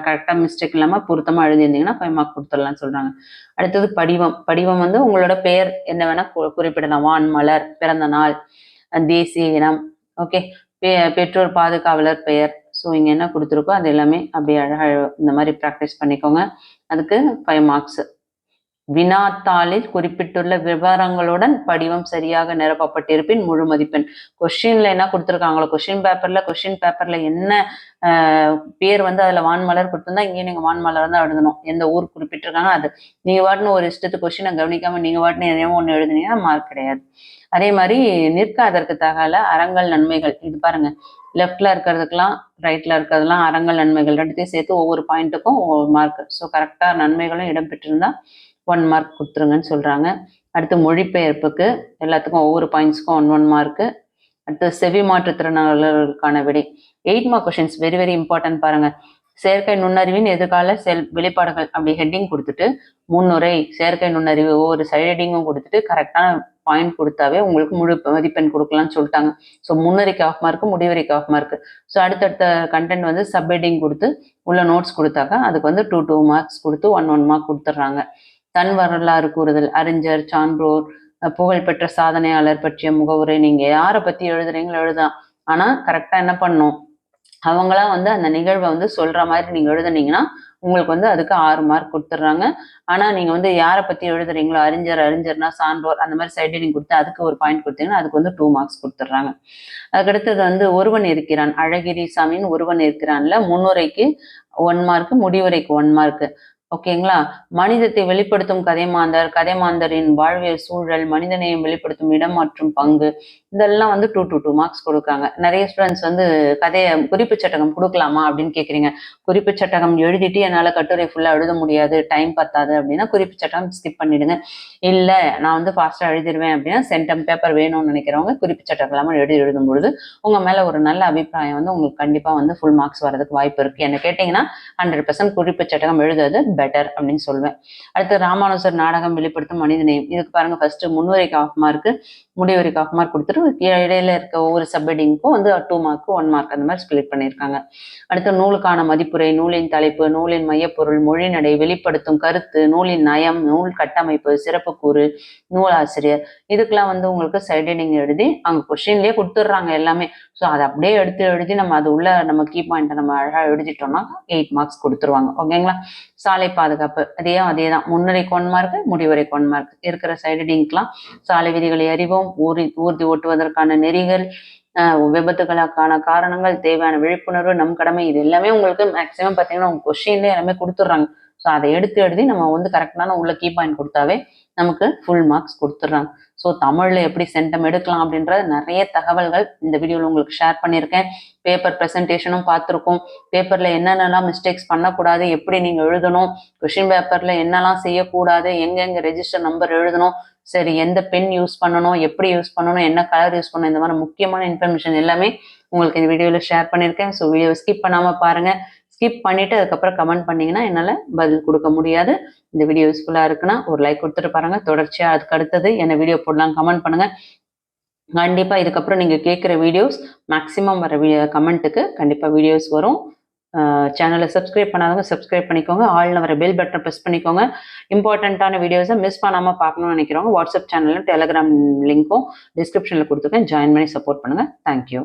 கரெக்டா மிஸ்டேக் இல்லாம பொருத்தமா எழுதியிருந்தீங்கன்னா 5 மார்க் கொடுத்துடலாம்னு சொல்றாங்க. அடுத்தது படிவம் வந்து உங்களோட பெயர் என்ன வேணா குறிப்பிடலாம், வான் மலர், பிறந்த நாள், தேசிய இனம், ஓகே, பெற்றோர் பாதுகாவலர் பெயர். ஸோ இங்க என்ன கொடுத்துருக்கோ அது எல்லாமே அப்படியே அழகா இந்த மாதிரி ப்ராக்டிஸ் பண்ணிக்கோங்க. அதுக்கு 5 மார்க்ஸ். வினாத்தாளில் குறிப்பிட்டுள்ள விவரங்களுடன் படிவம் சரியாக நிரப்பப்பட்டிருப்பின் முழு மதிப்பெண். கொஸ்டின்ல என்ன கொடுத்துருக்காங்களோ, கொஸ்டின் பேப்பர்ல என்ன பேர் வந்து அதுல வான்மலர் கொடுத்திருந்தா இங்கே நீங்க வான்மலர் தான் எழுதணும். எந்த ஊர் குறிப்பிட்டிருக்காங்க அது. நீங்க வாட்டின ஒரு இஷ்டத்துக்கு கொஸ்டினை கவனிக்காம நீங்க வாட்டின எதையோ ஒண்ணு எழுதுனீங்கன்னா மார்க் கிடையாது. அதே மாதிரி நிற்க அதற்கு தகவல அறங்கள் நன்மைகள், இது பாருங்க, லெஃப்ட்ல இருக்கிறதுக்கெல்லாம் ரைட்ல இருக்கிறதுலாம் அறங்கள் நன்மைகள் ரெண்டுத்தையும் சேர்த்து ஒவ்வொரு பாயிண்ட்டுக்கும் ஒவ்வொரு மார்க். ஸோ கரெக்டா நன்மைகளும் இடம்பெற்றிருந்தா 1 மார்க் கொடுத்துருங்கன்னு சொல்றாங்க. அடுத்து மொழிபெயர்ப்புக்கு எல்லாத்துக்கும் ஒவ்வொரு பாயிண்ட்ஸ்க்கும் 1 மார்க். அடுத்து செவி மாற்றுத்திறனாளர்களுக்கான விடை 8 mark questions, very very important பாருங்க. செயற்கை நுண்ணறிவின் எதிர்கால வெளிப்பாடுகள் அப்படி ஹெட்டிங் கொடுத்துட்டு முன்னுரை செயற்கை நுண்ணறிவு ஒவ்வொரு சைடு ஹெட்டிங்கும் கொடுத்துட்டு கரெக்டான பாயிண்ட் கொடுத்தாவே உங்களுக்கு முழு மதிப்பெண் கொடுக்கலாம்னு சொல்லிட்டாங்க. ஸோ முன்னுரைக்கு 1/2 மார்க், முடிவுரைக்கு 1/2 மார்க். ஸோ அடுத்தடுத்த கண்டென்ட் வந்து சப் ஹெட்டிங் கொடுத்து உள்ள நோட்ஸ் கொடுத்தாக்கா அதுக்கு வந்து 2 மார்க்ஸ் கொடுத்து 1 மார்க் கொடுத்துட்றாங்க. தன் வரலாறு கூறுதல், அறிஞர், சான்றோர், புகழ்பெற்ற சாதனையாளர் பற்றிய முகவுரை, நீங்க யாரை பத்தி எழுதுறீங்களோ எழுதலாம், ஆனா கரெக்டா என்ன பண்ணும், அவங்களாம் வந்து அந்த நிகழ்வை வந்து சொல்ற மாதிரி நீங்க எழுதுனீங்கன்னா உங்களுக்கு வந்து அதுக்கு 6 மார்க் கொடுத்துட்றாங்க. ஆனா நீங்க வந்து யாரை பத்தி எழுதுறீங்களோ, அறிஞர்னா சான்றோர் அந்த மாதிரி சைடு ஹெட்டிங் கொடுத்து அதுக்கு ஒரு பாயிண்ட் கொடுத்தீங்கன்னா அதுக்கு வந்து 2 மார்க்ஸ் கொடுத்துட்றாங்க. அதுக்கடுத்தது வந்து ஒருவன் இருக்கிறான், அழகிரிசாமின்னு ஒருவன் இருக்கிறான்ல, முன்னுரைக்கு 1 மார்க், முடிவுரைக்கு 1 மார்க். ஓகேங்களா? மனிதத்தை வெளிப்படுத்தும் கதைமாந்தர், கதைமாந்தரின் வாழ்வியல் சூழல், மனிதநேயம் வெளிப்படுத்தும் இடம் மற்றும் பங்கு, இதெல்லாம் வந்து 2 மார்க்ஸ் கொடுக்குறாங்க. நிறைய ஸ்டூடெண்ட்ஸ் வந்து குறிப்பு சட்டகம் கொடுக்கலாமா அப்படின்னு கேட்குறீங்க. குறிப்பு சட்டகம் எழுதிட்டு என்னால் கட்டுரை ஃபுல்லாக எழுத முடியாது, டைம் பத்தாது அப்படின்னா குறிப்பு சட்டகம் ஸ்கிப் பண்ணிடுங்க. இல்லை நான் வந்து ஃபாஸ்ட்டாக எழுதிடுவேன் அப்படின்னா சென்டம் பேப்பர் வேணும்னு நினைக்கிறவங்க குறிப்பு சட்டகம் இல்லாமல் எழுதும் பொழுது உங்கள் மேலே ஒரு நல்ல அபிப்பிராயம் வந்து உங்களுக்கு கண்டிப்பாக வந்து ஃபுல் மார்க்ஸ் வரதுக்கு வாய்ப்பு இருக்குது. என்ன கேட்டிங்கன்னா 100% குறிப்பு சட்டகம் எழுதுறது பெட்டர் அப்படின்னு சொல்லுவேன். அடுத்து ராமானுஜர் நாடகம் வெளிப்படுத்தும் மனிதநேயம். இதுக்கு பாருங்க, ஃபர்ஸ்ட் முன்னுரைக்கு 1/2 மார்க், முடிவுரைக்கு 1/2 மார்க் கொடுத்துட்டு இடையில இருக்க ஒவ்வொரு சப்ஹெட்டிங்க்கும் வந்து 2 மார்க் 1 மார்க் அந்த மாதிரி ஸ்பிளிட் பண்ணியிருக்காங்க. அடுத்து நூலுக்கான மதிப்புரை, நூலின் தலைப்பு, நூலின் மையப்பொருள், மொழிநடை, வெளிப்படுத்தும் கருத்து, நூலின் நயம், நூல் கட்டமைப்பு, சிறப்பு கூறு, நூலாசிரியர், இதுக்கெல்லாம் வந்து உங்களுக்கு சைட் ஹெட்டிங் எழுதி அங்க கொஸ்டின்லயே கொடுத்துட்றாங்க எல்லாமே. ஸோ அதை அப்படியே எழுதி நம்ம அது உள்ள நம்ம கீ பாயிண்ட்டை நம்ம அழகாக எழுதிட்டோம்னா 8 மார்க்ஸ் கொடுத்துருவாங்க. ஓகேங்களா? சாலை பாதுகாப்பு அதே தான், முன்னுரைக்கு 1 மார்க், முடிவுரைக்கு 1 மார்க். இருக்கிற சைடு ஹெட்டிங்க்லாம் சாலை விதிகளை அறிவோம், ஊர்தி ஓட்டுவதற்கான நெறிகள், விபத்துகளுக்கான காரணங்கள், தேவையான விழிப்புணர்வு, நம் கடமை, இது எல்லாமே உங்களுக்கு மேக்சிமம் பார்த்தீங்கன்னா உங்க கொஸ்டின்லேயே எல்லாமே கொடுத்துட்றாங்க. ஸோ அதை எழுதி நம்ம வந்து கரெக்டான உள்ள கீ பாயிண்ட் கொடுத்தாவே நமக்கு ஃபுல் மார்க்ஸ் கொடுத்துட்றாங்க. ஸோ தமிழ்ல எப்படி சென்டம் எடுக்கலாம் அப்படின்ற நிறைய தகவல்கள் இந்த வீடியோவில் உங்களுக்கு ஷேர் பண்ணியிருக்கேன். பேப்பர் ப்ரெசன்டேஷனும் பார்த்துருக்கோம். பேப்பர்ல என்னென்னலாம் மிஸ்டேக்ஸ் பண்ணக்கூடாது, எப்படி நீங்க எழுதணும், கொஷின் பேப்பர்ல என்னெல்லாம் செய்யக்கூடாது, எங்கெங்க ரெஜிஸ்டர் நம்பர் எழுதணும், சரி எந்த பென் யூஸ் பண்ணணும், எப்படி யூஸ் பண்ணணும், என்ன கலர் யூஸ் பண்ணணும், இந்த மாதிரி முக்கியமான இன்ஃபர்மேஷன் எல்லாமே உங்களுக்கு இந்த வீடியோவில் ஷேர் பண்ணியிருக்கேன். ஸோ வீடியோவை ஸ்கிப் பண்ணாமல் பாருங்க. ஸ்கிப் பண்ணிட்டு அதுக்கப்புறம் கமெண்ட் பண்ணீங்கன்னா என்னால் பதில் கொடுக்க முடியாது. இந்த வீடியோ யூஸ்ஃபுல்லாக இருக்குன்னா ஒரு லைக் கொடுத்துட்டு பாருங்க. தொடர்ச்சியாக அதுக்கு அடுத்தது என்ன வீடியோ போடலாம் கமெண்ட் பண்ணுங்க. கண்டிப்பாக இதுக்கப்புறம் நீங்கள் கேட்குற வீடியோஸ் மேக்ஸிமம் வர கமெண்ட்டுக்கு கண்டிப்பாக வீடியோஸ் வரும். சேனலை சப்ஸ்கிரைப் பண்ணாதவங்க சப்ஸ்கிரைப் பண்ணிக்கோங்க. ஆல்ல வர பெல் பட்டனை ப்ரெஸ் பண்ணிக்கோங்க. இம்பார்ட்டண்ட்டான வீடியோஸை மிஸ் பண்ணாமல் பார்க்கணும்னு நினைக்கிறவங்க வாட்ஸ்அப் சேனலும் டெலிகிராம் லிங்க்கும் டிஸ்கிரிப்ஷனில் கொடுத்துருக்கேன். ஜாயின் பண்ணி சப்போர்ட் பண்ணுங்கள். தேங்க்யூ.